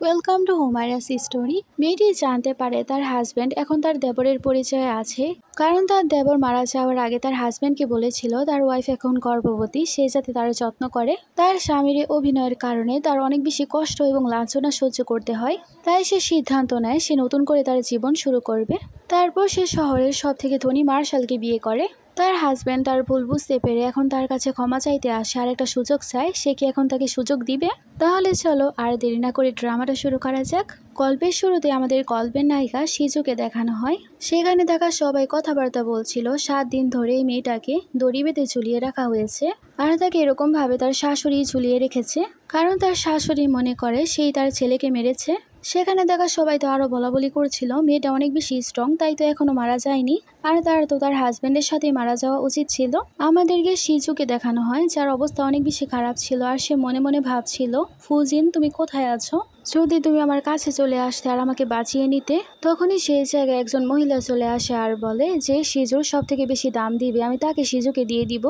Welcome to হুমায়রাস story. মেয়েটি জানতে পারে তার হাজব্যান্ড এখন তার দেবরের পরিচয়ে আছে, কারণ তার দেবর মারা যাওয়ার আগে তার হাজব্যান্ডকে বলেছিল তার ওয়াইফ এখন গর্ভবতী, সে যাতে তার যত্ন করে। তার স্বামীর অভিনয়ের কারণে তার অনেক বেশি কষ্ট এবং লাঞ্ছনা সহ্য করতে হয়, তাই সে সিদ্ধান্ত নেয় সে নতুন করে তার জীবন শুরু করবে। তারপর সে শহরের সব থেকে ধনী মার্শালকে বিয়ে করে। তার হাজব্যান্ড তার ভুল বুঝতে পেরে এখন তার কাছে ক্ষমা চাইতে আসে আর একটা সুযোগ চায়। সে কি এখন তাকে সুযোগ দিবে? তাহলে চলো আর দেরি না করে ড্রামাটা শুরু করা যাক। গল্পের শুরুতে আমাদের গল্পের নায়িকা শিজুকে দেখানো হয়। সেখানে থাকা সবাই কথাবার্তা বলছিল 7 দিন ধরে এই মেয়েটাকে দড়ি বেঁধে ঝুলিয়ে রাখা হয়েছে, আর তাকে এরকম ভাবে তার শাশুড়ি ঝুলিয়ে রেখেছে, কারণ তার শাশুড়ি মনে করে সেই তার ছেলেকে মেরেছে। সেখানে দেখা সবাই তো আরো বলাবলি করছিল মেয়েটা অনেক বেশি স্ট্রং, তাই তো এখনো মারা যায়নি, আর তার হাজবেন্ডের সাথে মারা যাওয়া উচিত ছিল। আমাদেরকে শিজুকে দেখানো হয় যার অবস্থা অনেক বেশি খারাপ ছিল, আর সে মনে মনে ভাবছিল ফুজিন তুমি কোথায় আছো, যদি তুমি আমার কাছে চলে আসতে আর আমাকে বাঁচিয়ে নিতে। তখনই সেই জায়গায় একজন মহিলা চলে আসে আর বলে যে শিজুর সব থেকে বেশি দাম দিবে, আমি তাকে শিজুকে দিয়ে দিব।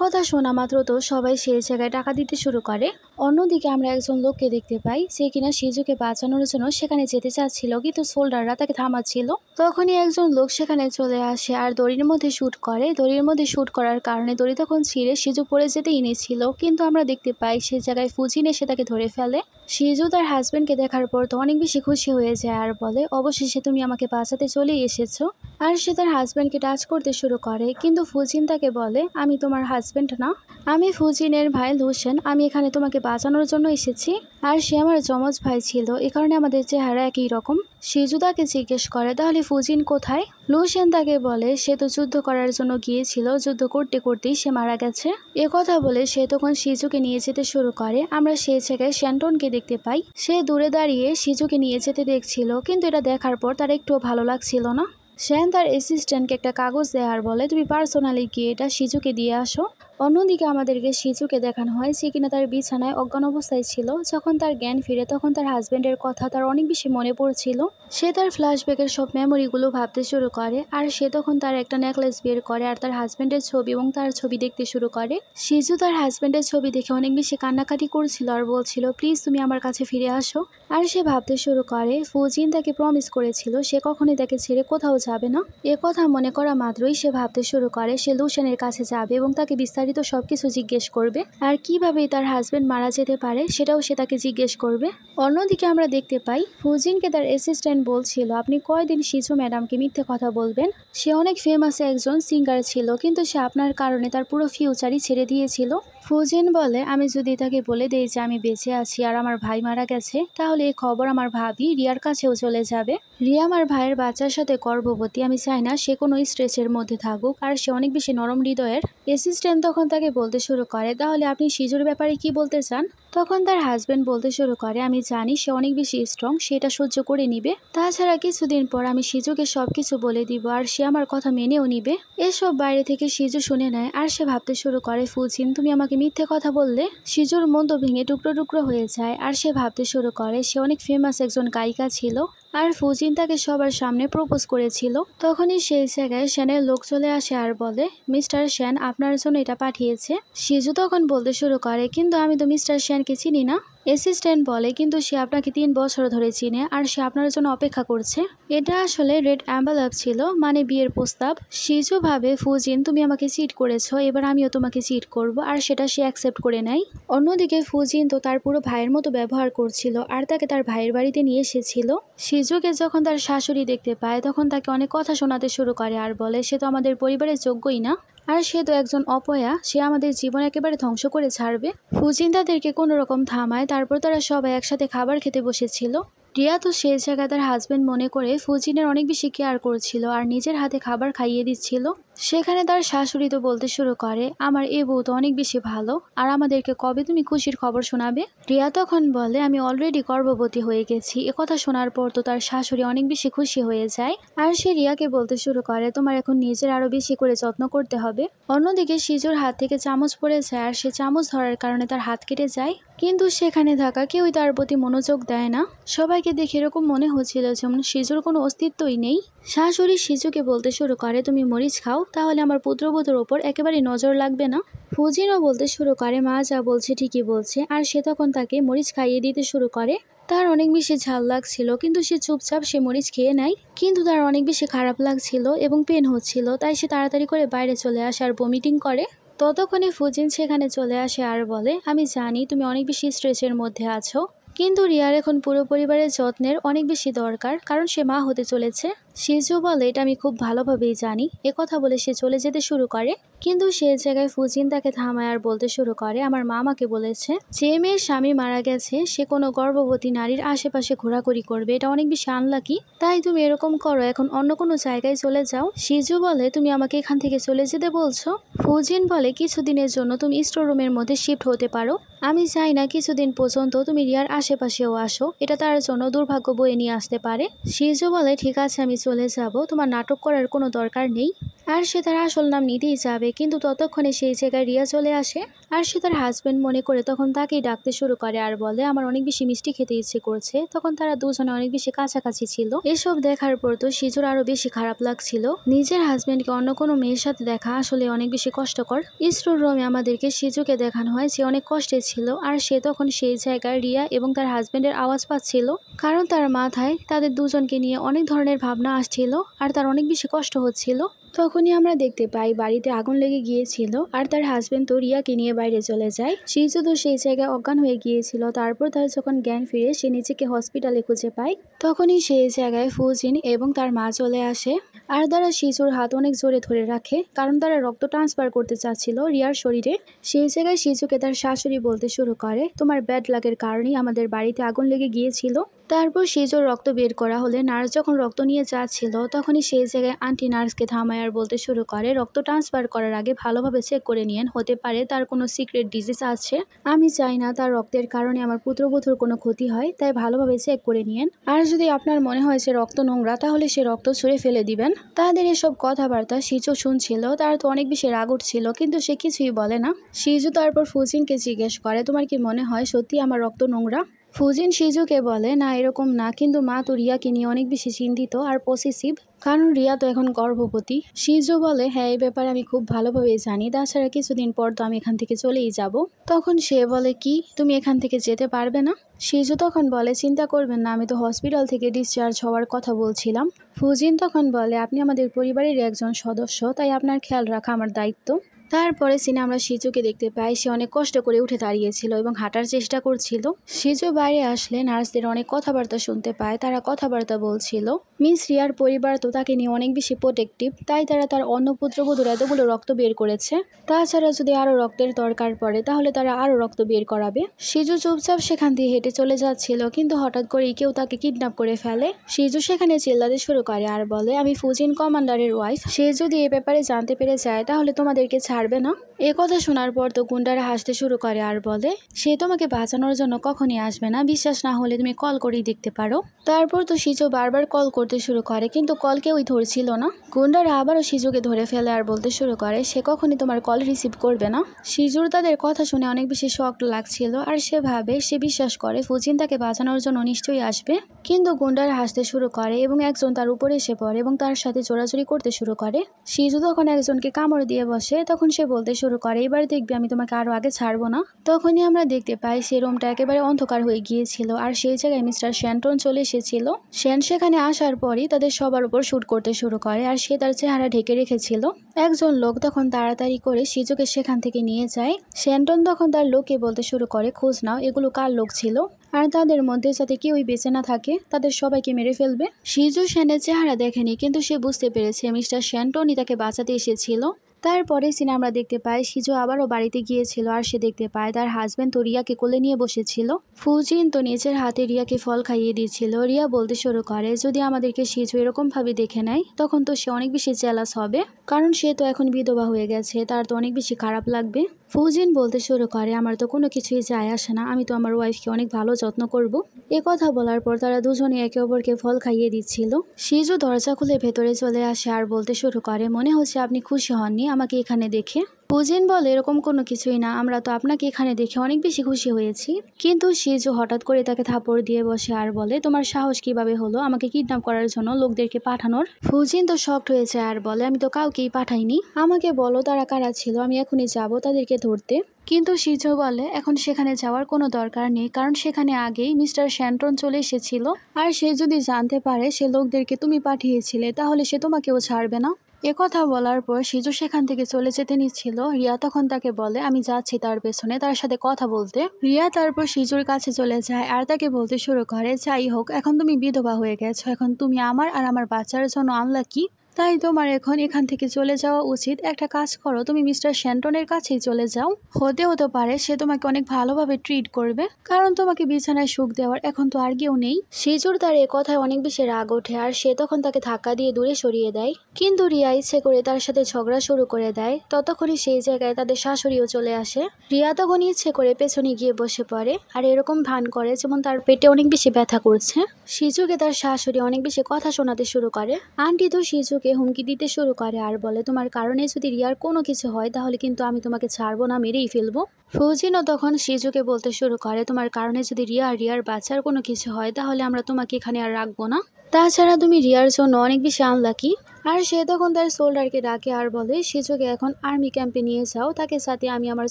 কথা শোনা মাত্র তো সবাই সেই জায়গায় টাকা দিতে শুরু করে। অন্যদিকে আমরা একজন লোককে দেখতে পাই যে কিনা শিজুকে বাঁচানোর জন্য সেখানে যেতে চাচ্ছিল, কিন্তু সোল্ডাররা তাকে থামাচ্ছিল। তখনই একজন লোক সেখানে চলে আসে আর দড়ির মধ্যে শুট করে। দড়ির মধ্যে শুট করার কারণে দড়ি তখন ছিঁড়ে শিজু পড়ে যেতে এনেছিল, কিন্তু আমরা দেখতে পাই সেই জায়গায় ফুজিন এসে তাকে ধরে ফেলে। শিজু তার হাজবেন্ডকে দেখার পর তো অনেক বেশি খুশি হয়ে যায় আর বলে অবশেষে তুমি আমাকে বাঁচাতে চলেই এসেছো। আর সে তার হাজবেন্ডকে টাচ করতে শুরু করে, কিন্তু ফুজিন তাকে বলে আমি তোমার হাজবেন্ড না, আমি ফুজিনের ভাই লুসেন, আমি এখানে তোমাকে বাঁচানোর জন্য এসেছি। আর সে আমার যমজ ভাই ছিল, এ কারণে আমাদের চেহারা একই রকম। শিজু তাকে জিজ্ঞেস করে তাহলে ফুজিন কোথায়? লুসেন তাকে বলে সে তো যুদ্ধ করার জন্য গিয়েছিল, যুদ্ধ করতে করতেই সে মারা গেছে। কথা বলে সে তখন শিজুকে নিয়ে যেতে শুরু করে। আমরা সেই জায়গায় শ্যান্টনকে দেখতে পাই, সে দূরে দাঁড়িয়ে শিজুকে নিয়ে যেতে দেখছিল, কিন্তু এটা দেখার পর তার একটুও ভালো লাগছিল না। শ্যান তার অ্যাসিস্ট্যান্টকে একটা কাগজ দেয় আর বলে তুমি পার্সোনালি গিয়ে এটা শিজুকে দিয়ে আসো। অন্যদিকে আমাদেরকে শিজুকে দেখানো হয় যে কিনা তার বিছানায় অজ্ঞান অবস্থায় ছিল। যখন তার জ্ঞান ফিরে তখন তার হাজবেন্ডের কথা তার অনেক বেশি মনে পড়ছিল। সে তার ফ্ল্যাশব্যাকের সব মেমোরিগুলো ভাবতে শুরু করে, আর সে তখন তার একটা নেকলেস বের করে আর তার হাজবেন্ডের ছবি এবং তার ছবি দেখতে শুরু করে। শিজু তার হাজবেন্ডের ছবি দেখে অনেক বেশি কান্নাকাটি করছিল আর বলছিল প্লিজ তুমি আমার কাছে ফিরে আসো। আর সে ভাবতে শুরু করে ফুজিন তাকে প্রমিস করেছিল সে কখনোই তাকে ছেড়ে কোথাও যাবে না। কথা মনে করা মাত্রই সে ভাবতে শুরু করে সে লুসেনের কাছে যাবে এবং তাকে বিস্তারিত সবকিছু জিজ্ঞেস করবে, আর কিভাবে তার হাজবেন্ড মারা যেতে পারে সেটাও সে তাকে জিজ্ঞেস করবে। অন্যদিকে আমরা দেখতে পাই ফুজিনকে তার অ্যাসিস্ট্যান্ট বলছিল আপনি কয়দিন শিজু ম্যাডামকে মিথ্যে কথা বলবেন, সে অনেক ফেমাস একজন সিঙ্গার ছিল, কিন্তু সে আপনার কারণে তার পুরো ফিউচারই ছেড়ে দিয়েছিল। ফুজিন বলে আমি যদি তাকে বলে দেই যে আমি বেঁচে আছি আর আমার ভাই মারা গেছে, তাহলে এই খবর আমার ভাবি রিয়ার কাছেও চলে যাবে। রিয়া আমার ভাইয়ের বাচ্চার সাথে গর্ভবতী, আমি চাই না সে কোনো স্ট্রেসের মধ্যে থাকুক, আর সে অনেক বেশি নরম হৃদয়ের। অ্যাসিস্ট্যান্ট তখন তাকে বলতে শুরু করে তাহলে আপনি শিজুর ব্যাপারে কি বলতে চান? তখন তার হাজবেন্ড বলতে শুরু করে আমি জানি সে অনেক বেশি স্ট্রং, সেটা সহ্য করে নিবে, তাছাড়া কিছুদিন পর আমি শিজুকে সবকিছু বলে দিব আর সে আমার কথা মেনেও নিবে। এসব বাইরে থেকে শিজু শুনে নেয় আর সে ভাবতে শুরু করে ফুজিন তুমি আমাকে মিথ্যে কথা বললে। শিজুর মন তো ভেঙে টুকরো টুকরো হয়ে যায় আর সে ভাবতে শুরু করে সে অনেক ফেমাস একজন গায়িকা ছিল আর ফুজিন তাকে সবার সামনে প্রপোজ করেছিল। তখনই সেই জায়গায় শ্যানের লোক চলে আসে আর বলে মিস্টার শ্যান আপনার জন্য এটা পাঠিয়েছে। শিজু তখন বলতে শুরু করে কিন্তু আমি তো মিস্টার শ্যানকে চিনি না। অ্যাসিস্ট্যান্ট বলে কিন্তু সে আপনাকে 3 বছর ধরে চিনে আর সে আপনার জন্য অপেক্ষা করছে। এটা আসলে রেড অ্যাম্বালাপ ছিল, মানে বিয়ের প্রস্তাব। শিজু ভাবে ফুজিন তুমি আমাকে চিট করেছো, এবার আমিও তোমাকে চিট করব, আর সেটা সে অ্যাকসেপ্ট করে নেয়। অন্যদিকে ফুজিন তো তার পুরো ভাইয়ের মতো ব্যবহার করছিল আর তাকে তার ভাইয়ের বাড়িতে নিয়ে এসেছিল। শিজুকে যখন তার শাশুড়ি দেখতে পায় তখন তাকে অনেক কথা শোনাতে শুরু করে আর বলে সে তো আমাদের পরিবারের যোগ্যই না, আর সে তো একজন অপয়া, সে আমাদের জীবন একেবারে ধ্বংস করে ছাড়বে। ফুজিন তাদেরকে কোনো রকম থামায়, তারপর তারা সবাই একসাথে খাবার খেতে বসেছিল। রিয়া তো সেই জায়গায় তার হাজবেন্ড মনে করে ফুজিনের অনেক বেশি কেয়ার করছিল আর নিজের হাতে খাবার খাইয়ে দিচ্ছিল। সেখানে তার শাশুড়ি তো বলতে শুরু করে আমার এ বউ তো অনেক বেশি ভালো, আর আমাদেরকে কবে তুমি খুশির খবর শোনাবে? রিয়া তখন বলে আমি অলরেডি গর্ভবতী হয়ে গেছি। কথা শোনার পর তো তার শাশুড়ি অনেক বেশি খুশি হয়ে যায় আর সে রিয়াকে বলতে শুরু করে তোমার এখন নিজের আরো বেশি করে যত্ন করতে হবে। অন্যদিকে শিজুর হাত থেকে চামচ পড়ে যায় আর সে চামচ ধরার কারণে তার হাত কেটে যায়, কিন্তু সেখানে থাকা কেউই তার প্রতি মনোযোগ দেয় না। সবাইকে দেখে এরকম মনে হচ্ছিল যেমন শিজুর কোনো অস্তিত্বই নেই। শাশুড়ি শিজুকে বলতে শুরু করে তুমি মরিচ খাও, তাহলে আমার পুত্রবধূর ওপর একেবারে নজর লাগবে না। ফুজিনও বলতে শুরু করে মা যা বলছে ঠিকই বলছে, আর সে তখন তাকে মরিচ খাইয়ে দিতে শুরু করে। তার অনেক বেশি ঝাল লাগছিল, কিন্তু সে চুপচাপ সে মরিচ খেয়ে নেয়। কিন্তু তার অনেক বেশি খারাপ লাগছিল এবং পেন হচ্ছিল, তাই সে তাড়াতাড়ি করে বাইরে চলে আসে আর ভমিটিং করে। ততক্ষণে ফুজিন সেখানে চলে আসে আর বলে, আমি জানি তুমি অনেক বেশি স্ট্রেসের মধ্যে আছো, কিন্তু রিয়ার এখন পুরো পরিবারের যত্নের অনেক বেশি দরকার, কারণ সে মা হতে চলেছে। শিজু বলে, এটা আমি খুব ভালোভাবেই জানি। কথা বলে সে চলে যেতে শুরু করে, কিন্তু সে জায়গায় ফুজিন তাকে থামায় আর বলতে শুরু করে, আমার মা আমাকে বলেছে যে মেয়ের স্বামী মারা গেছে সে কোনো গর্ভবতী নারীর আশেপাশে ঘোরাঘুরি করবে, এটা অনেক বেশি আনলাকি, তাই তুমি এরকম করো, এখন অন্য কোনো জায়গায় চলে যাও। শিজু বলে, তুমি আমাকে এখান থেকে চলে যেতে বলছো? ফুজিন বলে, কিছুদিনের জন্য তুমি স্টোর রুমের মধ্যে শিফট হতে পারো, আমি চাই না কিছুদিন পর্যন্ত তুমি রিয়ার আশেপাশেও আসো, এটা তার জন্য দুর্ভাগ্য বয়ে নিয়ে আসতে পারে। শিজু বলে, ঠিক আছে আমি চলে যাব, তোমার নাটক করার কোনো দরকার নেই। আর সে তার আসল নাম নিতেই যাবে, কিন্তু ততক্ষণে সেই জায়গায় রিয়া চলে আসে আর সে তার হাজবেন্ড মনে করে তখন তাকেই ডাকতে শুরু করে আর বলে, আমার অনেক বেশি মিষ্টি খেতে ইচ্ছে করছে। তখন তারা দুজনে অনেক বেশি কাছাকাছি ছিল। এসব দেখার পর তো শিজুর আরো বেশি খারাপ লাগছিল, নিজের হাজবেন্ডকে অন্য কোনো মেয়ের সাথে দেখা আসলে অনেক বেশি কষ্টকর। স্টোর রুমে আমাদেরকে শিজুকে দেখানো হয় যে অনেক কষ্টে ছিল, আর সে তখন সেই জায়গায় রিয়া এবং তার হাজবেন্ডের আওয়াজ পাচ্ছিল, কারণ তার মাথায় তাদের দুজনকে নিয়ে অনেক ধরনের ভাবনা আসছিল আর তার অনেক বেশি কষ্ট হচ্ছিল। তখনই আমরা দেখতে পাই বাড়িতে আগুন লেগে গিয়েছিল আর তার হাজবেন্ড তো রিয়াকে নিয়ে বাইরে চলে যায়। শিজু তো সেই জায়গায় অজ্ঞান হয়ে গিয়েছিল, তারপর তার যখন জ্ঞান ফিরে সে নিজেকে হসপিটালে খুঁজে পায়, তখনই সেই জায়গায় ফুজিন এবং তার মা চলে আসে আর তারা শিজুর হাত অনেক জোরে ধরে রাখে, কারণ তারা রক্ত ট্রান্সফার করতে চাচ্ছিল রিয়ার শরীরে। সেই জায়গায় শিজুকে তার শাশুড়ি বলতে শুরু করে, তোমার ব্যাড লাকের কারণেই আমাদের বাড়িতে আগুন লেগে গিয়েছিল। তারপর শিজুর রক্ত বের করা হলে নার্স যখন রক্ত নিয়ে যাচ্ছিল, তখনই সেই জায়গায় আন্টি নার্সকে থামায় আর বলতে শুরু করে, রক্ত ট্রান্সফার করার আগে ভালোভাবে চেক করে নিয়েন, হতে পারে তার কোনো সিক্রেট ডিজিজ আছে, আমি চাই না তার রক্তের কারণে আমার পুত্রবধূর কোনো ক্ষতি হয়, তাই ভালোভাবে চেক করে নিয়েন। আর যদি আপনার মনে হয় যে রক্ত নোংরা, তাহলে সে রক্ত ছুঁড়ে ফেলে দিবেন। তাদের এসব কথাবার্তা শিজু শুনছিল, তার তো অনেক বেশি রাগ উঠছিল, কিন্তু সে কিছুই বলে না। শিজু তারপর ফুজিনকে জিজ্ঞেস করে, তোমার কি মনে হয় সত্যি আমার রক্ত নোংরা? ফুজিন শিজুকে বলে, না এরকম না, কিন্তু মা তো রিয়াকে নিয়ে অনেক বেশি চিন্তিত আর পসেসিভ, কারণ রিয়া তো এখন গর্ভবতী। শিজু বলে, হ্যাঁ এই ব্যাপারে আমি খুব ভালোভাবে জানি, তাছাড়া কিছুদিন পর তো আমি এখান থেকে চলেই যাব। তখন সে বলে, কি তুমি এখান থেকে যেতে পারবে না? শিজু তখন বলে, চিন্তা করবেন না, আমি তো হসপিটাল থেকে ডিসচার্জ হওয়ার কথা বলছিলাম। ফুজিন তখন বলে, আপনি আমাদের পরিবারের একজন সদস্য, তাই আপনার খেয়াল রাখা আমার দায়িত্ব। তারপরে সিনে আমরা শিজুকে দেখতে পাই, সে অনেক কষ্ট করে উঠে দাঁড়িয়েছিল এবং হাঁটার চেষ্টা করছিল। শিজু বাইরে আসলে নার্সদের অনেক কথাবার্তা শুনতে পায়, তারা কথাবার্তা বলছিল মিস রিয়ার পরিবার তো তাকে নিয়ে অনেক বেশি প্রোটেক্টিভ, তাই তারা তার অন্য পুত্রবধূর এতগুলো রক্ত বের করেছে, তাছাড়া যদি আরো রক্তের দরকার পড়ে তাহলে তারা আরো রক্ত বের করাবে। শিজু চুপচাপ সেখান দিয়ে হেঁটে চলে যাচ্ছিল, কিন্তু হঠাৎ করেই কেউ তাকে কিডন্যাপ করে ফেলে। শিজু সেখানে চিল্লাতে শুরু করে আর বলে, আমি ফুজিন কমান্ডারের ওয়াইফ, সে যদি এ ব্যাপারে জানতে পেরে যায় তাহলে তোমাদেরকে ছাড়বে না। এ কথা শোনার পর তো গুন্ডারা হাসতে শুরু করে আর বলে, সে তোমাকে বাঁচানোর জন্য কখনই আসবে না, বিশ্বাস না হলে তুমি কল করেই দেখতে পারো। তারপর তো শিজু বারবার কল করতে শুরু করে, কিন্তু কল কেউই ধরছিল না। গুন্ডারা আবারও শিজুকে ধরে ফেলে আর বলতে শুরু করে, সে কখনই তোমার কল রিসিভ করবে না। শিজুর তাদের কথা শুনে অনেক বেশি শক লাগছিল, আর সে ভাবে, সে বিশ্বাস করে ফুজিন তাকে বাঁচানোর জন্য নিশ্চয়ই আসবে। কিন্তু গুন্ডারা হাসতে শুরু করে এবং একজন তার উপরে এসে পড়ে এবং তার সাথে জোরাজুরি করতে শুরু করে। শিজু তখন একজনকে কামড় দিয়ে বসে, তখন সে বলতে শুরু করে, এবার দেখবে আমি তোমাকে আরো আগে ছাড়বো না। তখনই আমরা দেখতে পাই সে রুমটা একেবারে অন্ধকার হয়ে গিয়েছিল, আর সেই জায়গায় মিস্টার শ্যান্টন চলে এসেছিল। শ্যান সেখানে আসার পরই তাদের সবার উপর শুট করতে শুরু করে, আর সে তার চেহারা ঢেকে রেখেছিল। একজন লোক তখন তাড়াতাড়ি করে শিজুকে সেখান থেকে নিয়ে যায়। শ্যান্টন তখন তার লোককে বলতে শুরু করে, খোঁজ নাও এগুলো কার লোক ছিল, আর তাদের মধ্যে যাতে কেউই বেঁচে না থাকে, তাদের সবাইকে মেরে ফেলবে। শিজু শ্যানের চেহারা দেখেনি, কিন্তু সে বুঝতে পেরেছে মিস্টার শ্যান্টনই তাকে বাঁচাতে এসেছিল। তারপরে সিনে আমরা দেখতে পাই শিজু আবারও বাড়িতে গিয়েছিল, আর সে দেখতে পায় তার হাজবেন্ড তো রিয়াকে কোলে নিয়ে বসেছিল। ফুজিন তো নিজের হাতে রিয়াকে ফল খাইয়ে দিয়েছিল। রিয়া বলতে শুরু করে, যদি আমাদেরকে শিজু এরকম ভাবে দেখে নেয় তখন তো সে অনেক বেশি জেলাস হবে, কারণ সে তো এখন বিধবা হয়ে গেছে, তার তো অনেক বেশি খারাপ লাগবে। ফুজিন বলতে শুরু করে, আমার তো কোনো কিছুই যায় আসে না, আমি তো আমার ওয়াইফকে অনেক ভালো যত্ন করব। এ কথা বলার পর তারা দুজনে একে অপরকে ফল খাইয়ে দিচ্ছিল। শিজু দরজা খুলে ভেতরে চলে আসে আর বলতে শুরু করে, মনে হচ্ছে আপনি খুশি হননি আমাকে এখানে দেখে। ফুজিন বলে, এরকম কোনো কিছুই না, আমরা তো আপনাকে এখানে দেখে অনেক বেশি খুশি হয়েছি। কিন্তু শিজু হঠাৎ করে তাকে থাপড় দিয়ে বসে আর বলে, তোমার সাহস কিভাবে হলো আমাকে কিডন্যাপ করার জন্য লোকদেরকে পাঠানোর? ফুজিন তো শকড হয়েছে আর বলে, আমি তো কাউকেই পাঠাইনি, আমাকে বলো তারা কারা ছিল, আমি এখনই যাব তাদেরকে ধরতে। কিন্তু শিজু বলে এখন সেখানে যাওয়ার কোনো দরকার নেই, কারণ সেখানে আগেই মিস্টার শ্যান্টন চলে এসেছিল, আর সে যদি জানতে পারে সে লোকদেরকে তুমি পাঠিয়েছিলে তাহলে সে তোমাকেও ছাড়বে না। কথা বলার পর শিজু সেখান থেকে চলে যেতে নিচ্ছিল। রিয়া তখন তাকে বলে আমি যাচ্ছি তার পেছনে তার সাথে কথা বলতে। রিয়া তারপর শিজুর কাছে চলে যায় আর তাকে বলতে শুরু করে, যাই হোক এখন তুমি বিধবা হয়ে গেছো, এখন তুমি আমার আর আমার বাচ্চার জন্য আনলাকি, তাই তোমার এখন এখান থেকে চলে যাওয়া উচিত। একটা কাজ করো, তুমি মিস্টার শ্যান্টনের কাছেই চলে যাও, হতে পারে সে তোমাকে অনেক ভালোভাবে ট্রিট করবে, কারণ তোমাকে বিছানায় সুখ দেওয়ার এখন তো আর কেউ নেই। শিজুর তার এ কথায় অনেক বেশি রাগ ওঠে আর সে তখন তাকে ধাক্কা দিয়ে দূরে সরিয়ে দেয়, কিন্তু রিয়া ইচ্ছে করে তার সাথে ঝগড়া শুরু করে দেয়। ততক্ষণই সেই জায়গায় তাদের শাশুড়িও চলে আসে। রিয়া তখন ইচ্ছে করে পেছনে গিয়ে বসে পড়ে আর এরকম ভান করে যেমন তার পেটে অনেক বেশি ব্যথা করছে। শিজুকে তার শাশুড়ি অনেক বেশি কথা শোনাতে শুরু করে। আন্টি তো শিজুকে হুমকি দিতে শুরু করে আর বলে, তোমার কারণে যদি রিয়ার কোনো কিছু হয় তাহলে কিন্তু আমি তোমাকে ছাড়বো না, মেরেই ফেলবো। ফৌজিনও তখন শিজুকে বলতে শুরু করে, তোমার কারণে যদি রিয়া আর রিয়ার বাচ্চার কোনো কিছু হয় তাহলে আমরা তোমাকে এখানে আর রাখবো না, তাছাড়া তুমি রিয়ার জন্য অনেক বেশি আনলাকি। আর সে তখন তার সোল্ডারকে ডাকে আর বলে, শিজুকে এখন আর্মি ক্যাম্পে নিয়ে যাও, তাকে সাথে আমি আমার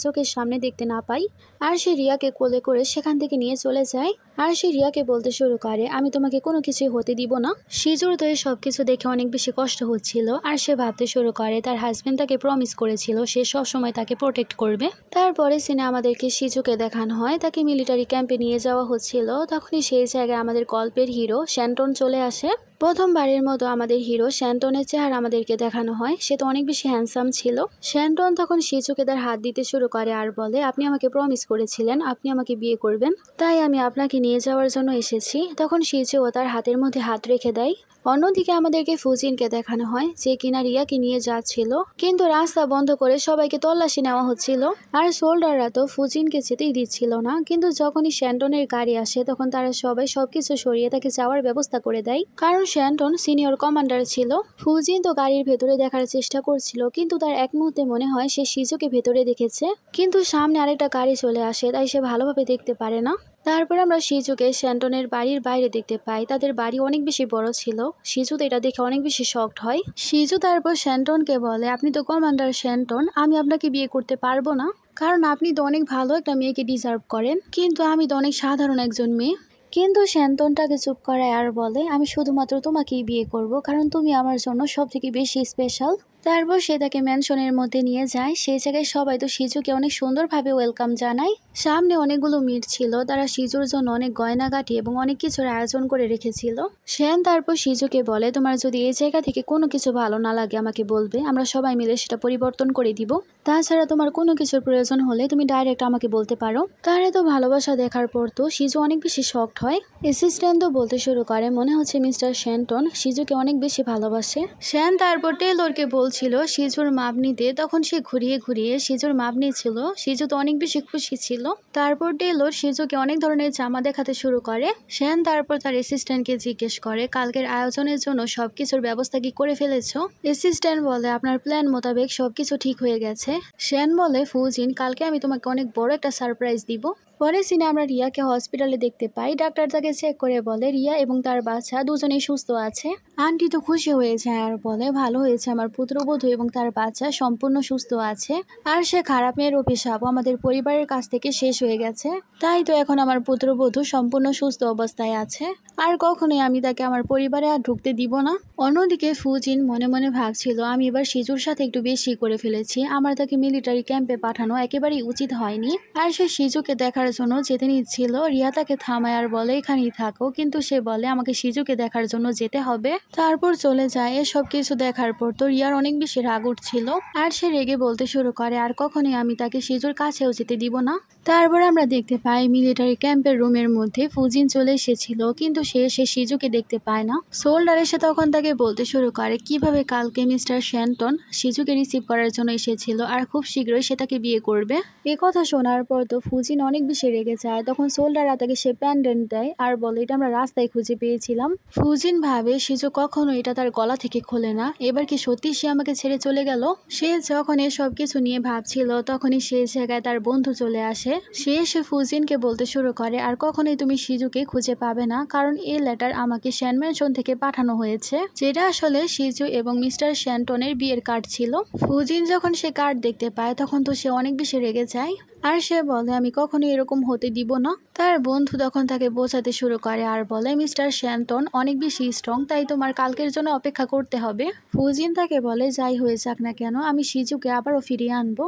চোখের সামনে দেখতে না পাই। আর সে রিয়াকে কোলে করে সেখান থেকে নিয়ে চলে যায় আর সে রিয়াকে বলতে শুরু করে, আমি তোমাকে কোনো কিছুই হতে দিব না। শিজুর তো এই সব কিছু দেখে অনেক বেশি কষ্ট হচ্ছিল আর সে ভাবতে শুরু করে তার হাজবেন্ড তাকে প্রমিস করেছিল সে সব সময় তাকে প্রোটেক্ট করবে। তারপরে সিনে আমাদেরকে শিজুকে দেখানো হয়, তাকে মিলিটারি ক্যাম্পে নিয়ে যাওয়া হচ্ছিল। তখনই সেই জায়গায় আমাদের গল্পের হিরো শ্যান্টন চলে আসে। প্রথমবারের মতো আমাদের হিরো শ্যান্টনের চেহারা আমাদেরকে দেখানো হয়। সে তো অনেক বেশি হ্যান্ডসাম ছিল। শ্যান্টন তখন শিজুকে তার হাত দিতে শুরু করে আর বলে, আপনি আমাকে প্রমিস করেছিলেন আপনি আমাকে বিয়ে করবেন, তাই আমি আপনাকে নিয়ে যাওয়ার জন্য এসেছি। তখন শিজুও তার হাতের মধ্যে হাত রেখে দেয়। অন্যদিকে আমাদেরকে ফুজিনকে দেখানো হয় যে কিনা রিয়াকে নিয়ে যাচ্ছিল, কিন্তু রাস্তা বন্ধ করে সবাইকে তল্লাশি নেওয়া হচ্ছিল আর সোল্ডাররা তো ফুজিনকে যেতেই দিচ্ছিল না। কিন্তু যখনই শ্যান্টনের গাড়ি আসে তখন তারা সবাই সবকিছু সরিয়ে তাকে যাওয়ার ব্যবস্থা করে দেয়, কারণ শ্যান্টন সিনিয়র কমান্ডার ছিল। ফুজিন তো গাড়ির ভেতরে দেখার চেষ্টা করছিল, কিন্তু তার এক মুহূর্তে মনে হয় সে শিজুকে ভেতরে দেখেছে, কিন্তু সামনে আরেকটা গাড়ি চলে আসে তাই সে ভালোভাবে দেখতে পারে না। তারপর আমরা শিজুকে শ্যান্টনের বাড়ির বাইরে দেখতে পাই। তাদের বাড়ি অনেক বেশি বড় ছিল। শিজু তো এটা দেখে অনেক বেশি শকড হয়। শিজু তারপর শ্যান্টনকে বলে, আপনি তো কমান্ডার শ্যান্টন, আমি আপনাকে বিয়ে করতে পারবো না, কারণ আপনি তো অনেক ভালো একটা মেয়েকে ডিজার্ভ করেন, কিন্তু আমি তো অনেক সাধারণ একজন মেয়ে। কিন্তু শ্যান্টনটাকে চুপ করায় আর বলে, আমি শুধুমাত্র তোমাকেই বিয়ে করব, কারণ তুমি আমার জন্য সব থেকে বেশি স্পেশাল। তারপর সে তাকে ম্যানশনের মধ্যে নিয়ে যায়। সেই জায়গায় সবাই তো শিজুকে অনেক সুন্দরভাবে ওয়েলকাম জানায়। সামনে অনেকগুলো মিট ছিল, তারা শিজুর জন্য অনেক গয়নাগাটি এবং অনেক কিছুর আয়োজন করে রেখেছিল। শ্যান তারপর শিজুকে বলে, তোমার যদি এই জায়গা থেকে কোনো কিছু ভালো না লাগে আমাকে বলবে, আমরা সবাই মিলে সেটা পরিবর্তন করে দিব। তাছাড়া তোমার কোনো কিছুর প্রয়োজন হলে তুমি ডাইরেক্ট আমাকে বলতে পারো। তার এত ভালোবাসা দেখার পর তো শিজু অনেক বেশি শকড হয়। অ্যাসিস্ট্যান্টও বলতে শুরু করে, মনে হচ্ছে মিস্টার শ্যান্টন শিজুকে অনেক বেশি ভালোবাসে। শ্যান তারপর টেলরকে বলছিল শিজুর মাপ নিতে, তখন সে ঘুরিয়ে ঘুরিয়ে শিজুর মাপ নিয়েছিল। শিজু তো অনেক বেশি খুশি ছিল। তারপর টেলর শিজুকে অনেক ধরনের জামা দেখাতে শুরু করে। শ্যান তারপর তার অ্যাসিস্ট্যান্টকে জিজ্ঞেস করে, কালকের আয়োজনের জন্য সবকিছুর ব্যবস্থা কি করে ফেলেছো? অ্যাসিস্ট্যান্ট বলে, আপনার প্ল্যান মোতাবেক সবকিছু ঠিক হয়ে গেছে। শ্যান বলে, ফুজিন কালকে আমি তোমাকে অনেক বড় একটা সারপ্রাইজ দিব। পরে সিনে আমরা রিয়াকে হসপিটালে দেখতে পাই। ডাক্তার তাকে চেক করে বলে রিয়া এবং তার বাচ্চা দুজনেই সুস্থ আছে। আন্টি তো খুশি হয়ে যায় আর বলে, ভালো হয়েছে, আমার পুত্রবধূ এবং তার বাচ্চা সম্পূর্ণ সুস্থ আছে, আর সে খারাপ মেয়ের অভিশাপও আমাদের পরিবারের কাছ থেকে শেষ হয়ে গেছে। তাই তো এখন আমার পুত্রবধূ সম্পূর্ণ সুস্থ অবস্থায় আছে, আর কখনোই আমি তাকে আমার পরিবারে আর ঢুকতে দিব না। অন্যদিকে ফুজিন মনে মনে ভাবছিল, আমি এবার শিজুর সাথে একটু বেশি করে ফেলেছি, আমার তাকে মিলিটারি ক্যাম্পে পাঠানো একেবারেই উচিত হয়নি। আর সে শিজুকে দেখার জন্য যেতে নিচ্ছিল। রিয়া তাকে থামায় আর বলে, এখানেই থাকো, কিন্তু সে বলে আমাকে শিজুকে দেখার জন্য যেতে হবে। তারপর চলে যায়। এসব কিছু দেখার পর তো রিয়ার অনেক বেশি রাগ উঠছিল, আর সে রেগে বলতে শুরু করে, আর কখনোই আমি তাকে শিজুর কাছেও যেতে দিব না। তারপর আমরা দেখতে পাই মিলিটারি ক্যাম্পের রুমের মধ্যে ফুজিন চলে এসেছিল, কিন্তু সে শিজুকে দেখতে পায় না। সোল্ডার এসে তখন তাকে বলতে শুরু করে কিভাবে কালকে মিস্টার শ্যান্টন শিজুকে রিসিভ করার জন্য এসেছিল, আর খুব শীঘ্রই সে তাকে বিয়ে করবে। এ কথা শোনার পর তো ফুজিন অনেক বেশি রেগে যায়। তখন সোল্ডাররা তাকে সে প্যান্ডেন্ট দেয় আর বলে, এটা আমরা রাস্তায় খুঁজে পেয়েছিলাম। ফুজিন ভাবে শিজু কখনো এটা তার গলা থেকে খোলে না, এবার কি সত্যি সে আমাকে ছেড়ে চলে গেল? সে যখন এসব কিছু নিয়ে ভাবছিল তখনই সেই জায়গায় তার বন্ধু চলে আসে। সে এসে ফুজিনকে বলতে শুরু করে, আর কখনোই তুমি শিজুকে খুঁজে পাবে না, কারণ এই লেটার আমাকে শ্যান ম্যানশন থেকে পাঠানো হয়েছে, যেটা আসলে শিজু এবং মিস্টার শ্যান্টনের বিয়ের কার্ড ছিল। ফুজিন যখন সে কার্ড দেখতে পায় তখন তো সে অনেক বেশি রেগে যায় আর সে বলে আমি কখনো এরকম হতে দিব না। তার বন্ধু তখন তাকে বোঝাতে শুরু করে আর বলে মিস্টার শ্যান্টন অনেক বেশি স্ট্রং, তাই তোমার কালকের জন্য অপেক্ষা করতে হবে। ফুজিন তাকে বলে যাই হয়ে যাক না কেন আমি শিজুকে আবারও ফিরিয়ে আনবো।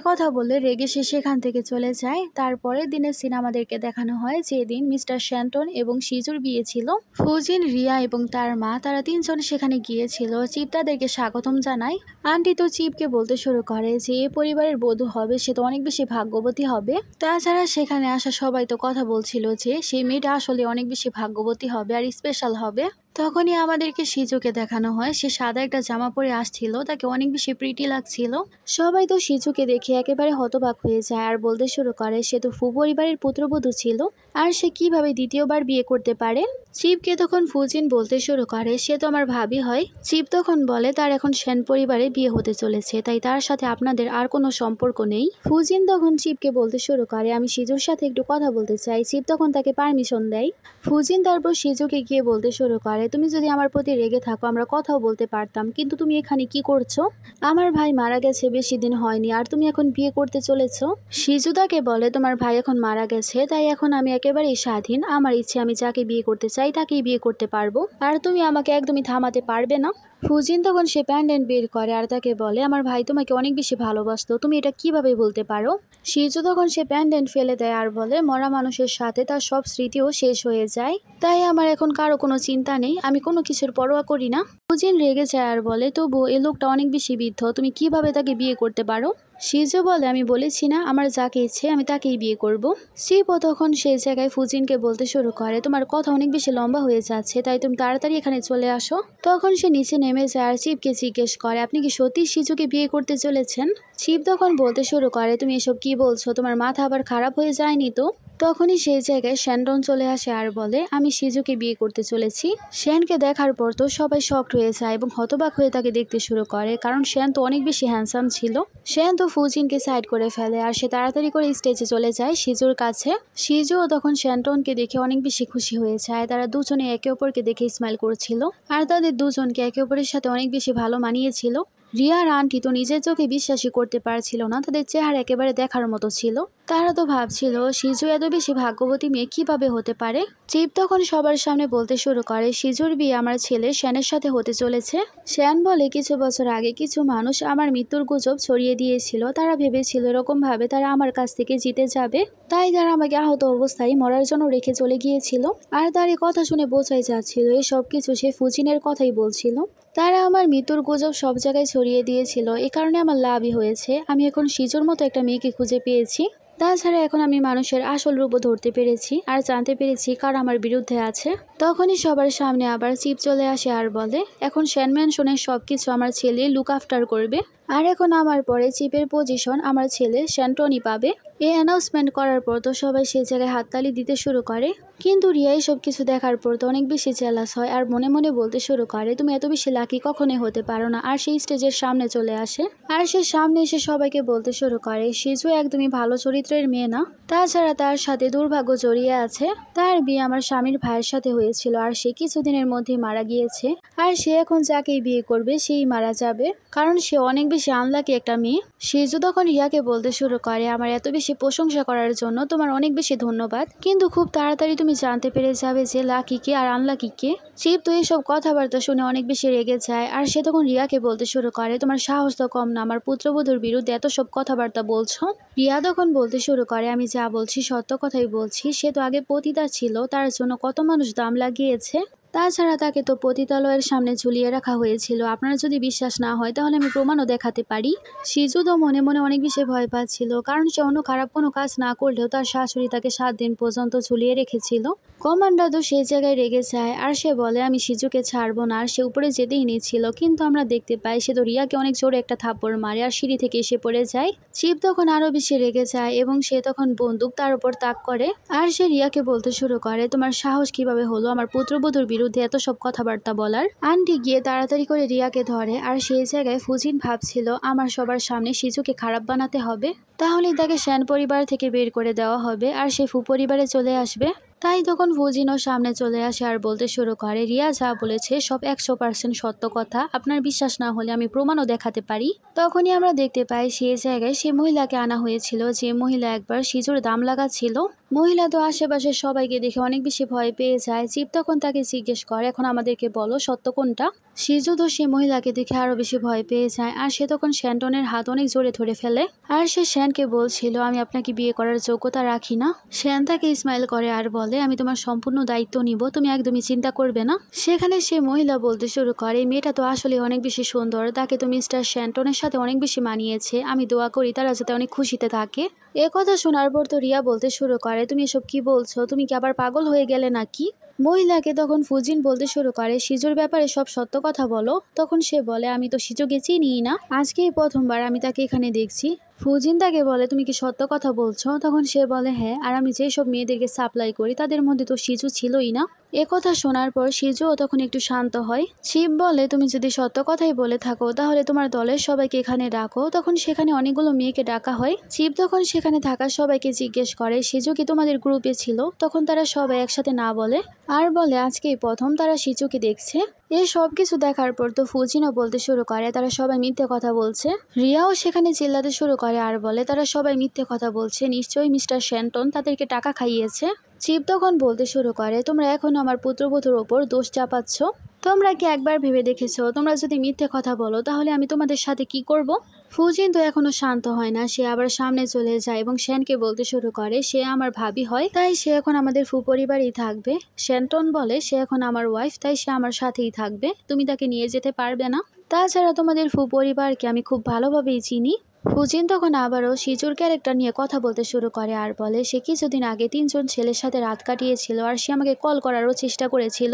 কথা বলে রেগে সে সেখান থেকে চলে যায়। তারপরের দিনের সিন আমাদেরকে দেখানো হয় যেদিন মিস্টার শ্যান্টন এবং শিজুর বিয়ে ছিল। ফুজিন, রিয়া এবং তার মা তারা তিনজন সেখানে গিয়েছিল। চিপ তাদেরকে স্বাগতম জানায়। আন্টি তো চিপকে বলতে শুরু করে যে এ পরিবারের বধূ হবে সে তো অনেক বেশি ভাগ্যবতী হবে। তাছাড়া সেখানে আসা সবাই তো কথা বলছিল যে সেই মেয়েটা আসলে অনেক বেশি ভাগ্যবতী হবে আর স্পেশাল হবে। তখনই আমাদেরকে শিজুকে দেখানো হয়, সে সাদা একটা জামা পরে আসছিল, তাকে অনেক বেশি প্রিটি লাগছিল। সবাই তো শিজুকে দেখে একেবারে হতবাক হয়ে যায় আর বলতে শুরু করে সে তো ফু পরিবারের পুত্রবধূ ছিল আর সে কিভাবে দ্বিতীয়বার বিয়ে করতে পারে। চিপকে তখন ফুজিন বলতে শুরু করে সে তো আমার ভাবি হয়। চিপ তখন বলে তার এখন সেন পরিবারে বিয়ে হতে চলেছে, তাই তার সাথে আপনাদের আর কোনো সম্পর্ক নেই। ফুজিন তখন চিপকে বলতে শুরু করে আমি শিজুর সাথে একটু কথা বলতে চাই। চিপ তখন তাকে পারমিশন দেয়। ফুজিন তারপর শিজুকে গিয়ে বলতে শুরু করে তুমি যদি আমার প্রতি রেগে থাকো আমরা কথাও বলতে পারতাম, কিন্তু তুমি এখানে কি করছো? আমার ভাই মারা গেছে বেশি দিন হয়নি আর তুমি এখন বিয়ে করতে চলেছো। শিজু তাকে বলে তোমার ভাই এখন মারা গেছে, তাই এখন আমি একেবারেই স্বাধীন, আমার ইচ্ছে আমি যাকে বিয়ে করতে চাই তাকেই বিয়ে করতে পারবো, আর তুমি আমাকে একদমই থামাতে পারবে না। ফুজিন তখন সে প্যান্ডেন্ট বের করে আর তাকে বলে আমার ভাই তোমাকে অনেক বেশি ভালোবাসতো, তুমি এটা কিভাবে বলতে পারো? শিজু তখন সে প্যান্ডেন্ট ফেলে দেয় আর বলে মরা মানুষের সাথে তার সব স্মৃতিও শেষ হয়ে যায়, তাই আমার এখন কারো কোনো চিন্তা নেই, আমি কোনো কিছুর পরোয়া করি না। ফুজিন রেগে যায় আর বলে তবু এই লোকটা অনেক বেশি বৃদ্ধ, তুমি কিভাবে তাকে বিয়ে করতে পারো? শিজু বলে আমি বলেছি না আমার যাকে ইচ্ছে আমি তাকেই বিয়ে করব। শিবও তখন সেই জায়গায় ফুজিনকে বলতে শুরু করে তোমার কথা অনেক বেশি লম্বা হয়ে যাচ্ছে, তাই তুমি তাড়াতাড়ি এখানে চলে আসো। তখন সে নিচে নেমে যায় আর শিবকে জিজ্ঞেস করে আপনি কি সত্যি শিজুকে বিয়ে করতে চলেছেন? শিব তখন বলতে শুরু করে তুমি এসব কি বলছো, তোমার মাথা আবার খারাপ হয়ে যায়নি তো? তখনই সেই জায়গায় শ্যান্টন চলে আসে আর বলে আমি শিজুকে বিয়ে করতে চলেছি। শ্যানকে দেখার পর তো সবাই শকড হয়ে যায় এবং হতবাক হয়ে তাকে দেখতে শুরু করে, কারণ শ্যান তো অনেক বেশি হ্যান্ডসাম ছিল। শ্যান তো ফুজিনকে সাইড করে ফেলে আর সে তাড়াতাড়ি করে স্টেজে চলে যায় শিজুর কাছে। শিজুও তখন শ্যান্টনকে দেখে অনেক বেশি খুশি হয়ে যায়, তারা দুজনে একে অপরকে দেখে স্মাইল করছিল আর তাদের দুজনকে একে অপরের সাথে অনেক বেশি ভালো মানিয়েছিল। রিয়া আর আন্টি তো নিজের চোখে বিশ্বাসই করতে পারছিল না, তাদের চেহারা একেবারে দেখার মতো ছিল। তারা তো ভাবছিল শিজু এত বেশি ভাগ্যবতী মেয়ে কিভাবে হতে পারে। চিপ তখন সবার সামনে বলতে শুরু করে শিজুর বিয়ে আমার ছেলে শ্যানের সাথে হতে চলেছে। শ্যান বলে কিছু বছর আগে কিছু মানুষ আমার মৃত্যুর গুজব ছড়িয়ে দিয়েছিল, তারা ভেবেছিল এরকম ভাবে তারা আমার কাছ থেকে জিতে যাবে, তাই তারা আমাকে আহত অবস্থায় মরার জন্য রেখে চলে গিয়েছিল। আর তার এই কথা শুনে বোঝাই যাচ্ছিল এই সব কিছু সে ফুজিনের কথাই বলছিল। তারা আমার মৃত্যুর গুজব সব জায়গায় ছড়িয়ে দিয়েছিল, এ কারণে আমার লাভই হয়েছে, আমি এখন শিজুর মতো একটা মেয়েকে খুঁজে পেয়েছি। তাছাড়া এখন আমি মানুষের আসল রূপও ধরতে পেরেছি আর জানতে পেরেছি কার আমার বিরুদ্ধে আছে। তখনই সবার সামনে আবার চিপ চলে আসে আর বলে এখন শ্যান ম্যানশনের সবকিছু আমার ছেলে লুক আফটার করবে, আর এখন আমার পরে চিপের পজিশন আমার ছেলে শ্যান্টনই পাবে। এই অ্যানাউন্সমেন্ট করার পর তো সবাই সেই জায়গায় হাততালি দিতে শুরু করে, কিন্তু রিয়া সব কিছু দেখার পর তো অনেক বেশি জেলাস হয় আর মনে মনে বলতে শুরু করে তুমি এত বেশি লাকি কখনোই হতে পারো না। আর সেই স্টেজের সামনে চলে আসে আর সে সামনে এসে সবাইকে বলতে শুরু করে শিজু একদমই ভালো চরিত্রের মেয়ে না, তাছাড়া তার সাথে দুর্ভাগ্য জড়িয়ে আছে। তার বিয়ে আমার স্বামীর ভাইয়ের সাথে হয়েছিল আর সে কিছুদিনের মধ্যেই মারা গিয়েছে, আর সে এখন যাকেই বিয়ে করবে সেই মারা যাবে, কারণ সে অনেক বেশি আনলাকি একটা মেয়ে। শিজু তখন রিয়াকে বলতে শুরু করে আমার এত বেশি প্রশংসা করার জন্য তোমার অনেক বেশি ধন্যবাদ, কিন্তু খুব তাড়াতাড়ি তুমি জানতে পেরে যাবে যে লাকি কে আর আনলাকি কে। চিপ তো এইসব কথাবার্তা শুনে অনেক বেশি রেগে যায় আর সে তখন রিয়াকে বলতে শুরু করে তোমার সাহস তো কম না, আমার পুত্রবধূর বিরুদ্ধে এত সব কথাবার্তা বলছো। রিয়া তখন বলতে শুরু করে আমি যা বলছি সত্য কথাই বলছি, সে তো আগে পতিতা ছিল, তার জন্য কত মানুষ দাম লাগিয়েছে, তাছাড়া তাকে তো পতিতালয়ের সামনে ঝুলিয়ে রাখা হয়েছিল, আপনারা যদি বিশ্বাস না হয় তাহলে আমি প্রমাণও দেখাতে পারি। শিজু তো মনে মনে অনেক বেশি ভয় পাচ্ছিল, কারণ সে অন্য খারাপ কোনো কাজ না করলেও তার শাশুড়ি তাকে 7 দিন পর্যন্ত ঝুলিয়ে রেখেছিল। কমান্ডার তো সেই জায়গায় রেগে যায় আর সে বলে আমি শিজুকে ছাড়বো না, আর সে উপরে যেতেই নিচ্ছিল, কিন্তু আমরা দেখতে পাই সে তো রিয়াকে অনেক জোরে একটা থাপ্পড় মারে আর সিঁড়ি থেকে এসে পড়ে যায়। চিপ তখন আরো বেশি রেগে যায় এবং সে তখন বন্দুক তার উপর তাক করে আর সে রিয়াকে বলতে শুরু করে তোমার সাহস কিভাবে হলো আমার পুত্রবধূর বিরুদ্ধে এত সব কথাবার্তা বলার। আন্টি গিয়ে তাড়াতাড়ি করে রিয়াকে ধরে আর সেই জায়গায় ফুজিন ভাবছিল আমার সবার সামনে শিজুকে খারাপ বানাতে হবে, তাহলে তাকে শ্যান পরিবার থেকে বের করে দেওয়া হবে আর সে ফু পরিবারে চলে আসবে। তাই তখন ফুজিনও সামনে চলে আসে আর বলতে শুরু করে, রিয়া যা বলেছে সব 100% সত্য কথা, আপনার বিশ্বাস না হলে আমি প্রমাণও দেখাতে পারি। তখনই আমরা দেখতে পাই সেই জায়গায় সে মহিলাকে আনা হয়েছিল, যে মহিলা একবার সিজুর দাম লাগাচ্ছিল। মহিলা তো আশেপাশের সবাইকে দেখে অনেক বেশি ভয় পেয়ে যায়। চিপ তখন তাকে জিজ্ঞেস করে, এখন আমাদেরকে বলো সত্য কোনটা। সিজু তো সে মহিলাকে দেখে আরো বেশি ভয় পেয়ে যায়, আর সে তখন শ্যান্টনের হাত অনেক জোরে ধরে ফেলে। আর সে শ্যানকে বলছিল, আমি আপনাকে বিয়ে করার যোগ্যতা রাখি না। শ্যান তাকে স্মাইল করে আর বলে, আমি তোমার সম্পূর্ণ দায়িত্ব নিব, তুমি একদমই চিন্তা করবে না। সেখানে সে মহিলা বলতে শুরু করে, মেয়েটা তো আসলে অনেক বেশি সুন্দর, তাকে তো মিস্টার শ্যান্টনের সাথে অনেক বেশি মানিয়েছে, আমি দোয়া করি তারা যাতে অনেক খুশিতে থাকে। এ কথা শোনার পর তো রিয়া বলতে শুরু করে, তুমি এসব কি বলছো, তুমি কি আবার পাগল হয়ে গেলে নাকি। মহিলাকে তখন ফুজিন বলতে শুরু করে, সিজুর ব্যাপারে সব সত্য কথা বলো। তখন সে বলে, আমি তো সিজুকে চিনিই না, আজকেই প্রথমবার আমি তাকে এখানে দেখছি। ফুজিন তাকে বলে, তুমি কি সত্য কথা বলছো। তখন সে বলে, হ্যাঁ, আর আমি যেসব মেয়েদেরকে সাপ্লাই করি তাদের মধ্যে তো সিজু ছিলই না। এ কথা শোনার পর সিজুও তখন একটু শান্ত হয়। শিব বলে, তুমি যদি সত্য কথাই বলে থাকো তাহলে তোমার দলের সবাইকে এখানে ডাকো। তখন সেখানে অনেকগুলো মেয়েকে ডাকা হয়। শিব তখন সেখানে থাকা সবাইকে জিজ্ঞেস করে, সিজু কি তোমাদের গ্রুপে ছিল। তখন তারা সবাই একসাথে না বলে, আর বলে আজকেই প্রথম তারা সিজুকে দেখছে। এই সব কিছু দেখার পর তো ফুজিনও বলতে শুরু করে, তারা সবাই মিথ্যে কথা বলছে। রিয়াও সেখানে চিল্লাতে শুরু করে আর বলে, তারা সবাই মিথ্যে কথা বলছে, নিশ্চয়ই মিস্টার শ্যান্টন তাদেরকে টাকা খাইয়েছে। চিপ তখন বলতে শুরু করে, তোমরা এখন আমার পুত্রবধূর ওপর দোষ চাপাচ্ছ। তোমরা কি একবার ভেবে দেখেছো, তোমরা যদি মিথ্যে কথা বলো তাহলে আমি তোমাদের সাথে কি করব। ফুজিন তো এখনো শান্ত হয় না, সে আবার সামনে চলে যায় এবং শ্যানকে বলতে শুরু করে, সে আমার ভাবি হয়, তাই সে এখন আমাদের পরিবারেই থাকবে। শ্যান্টন বলে, সে এখন আমার ওয়াইফ, তাই সে আমার সাথেই থাকবে, তুমি তাকে নিয়ে যেতে পারবে না। তাছাড়া তোমাদের পরিবারকে আমি খুব ভালোভাবেই চিনি। ফুজিন তখন আবারও সিজুর ক্যারেক্টার নিয়ে কথা বলতে শুরু করে আর বলে, সে কিছুদিন আগে 3জন ছেলের সাথে রাত কাটিয়েছিল, আর সে আমাকে কল করারও চেষ্টা করেছিল।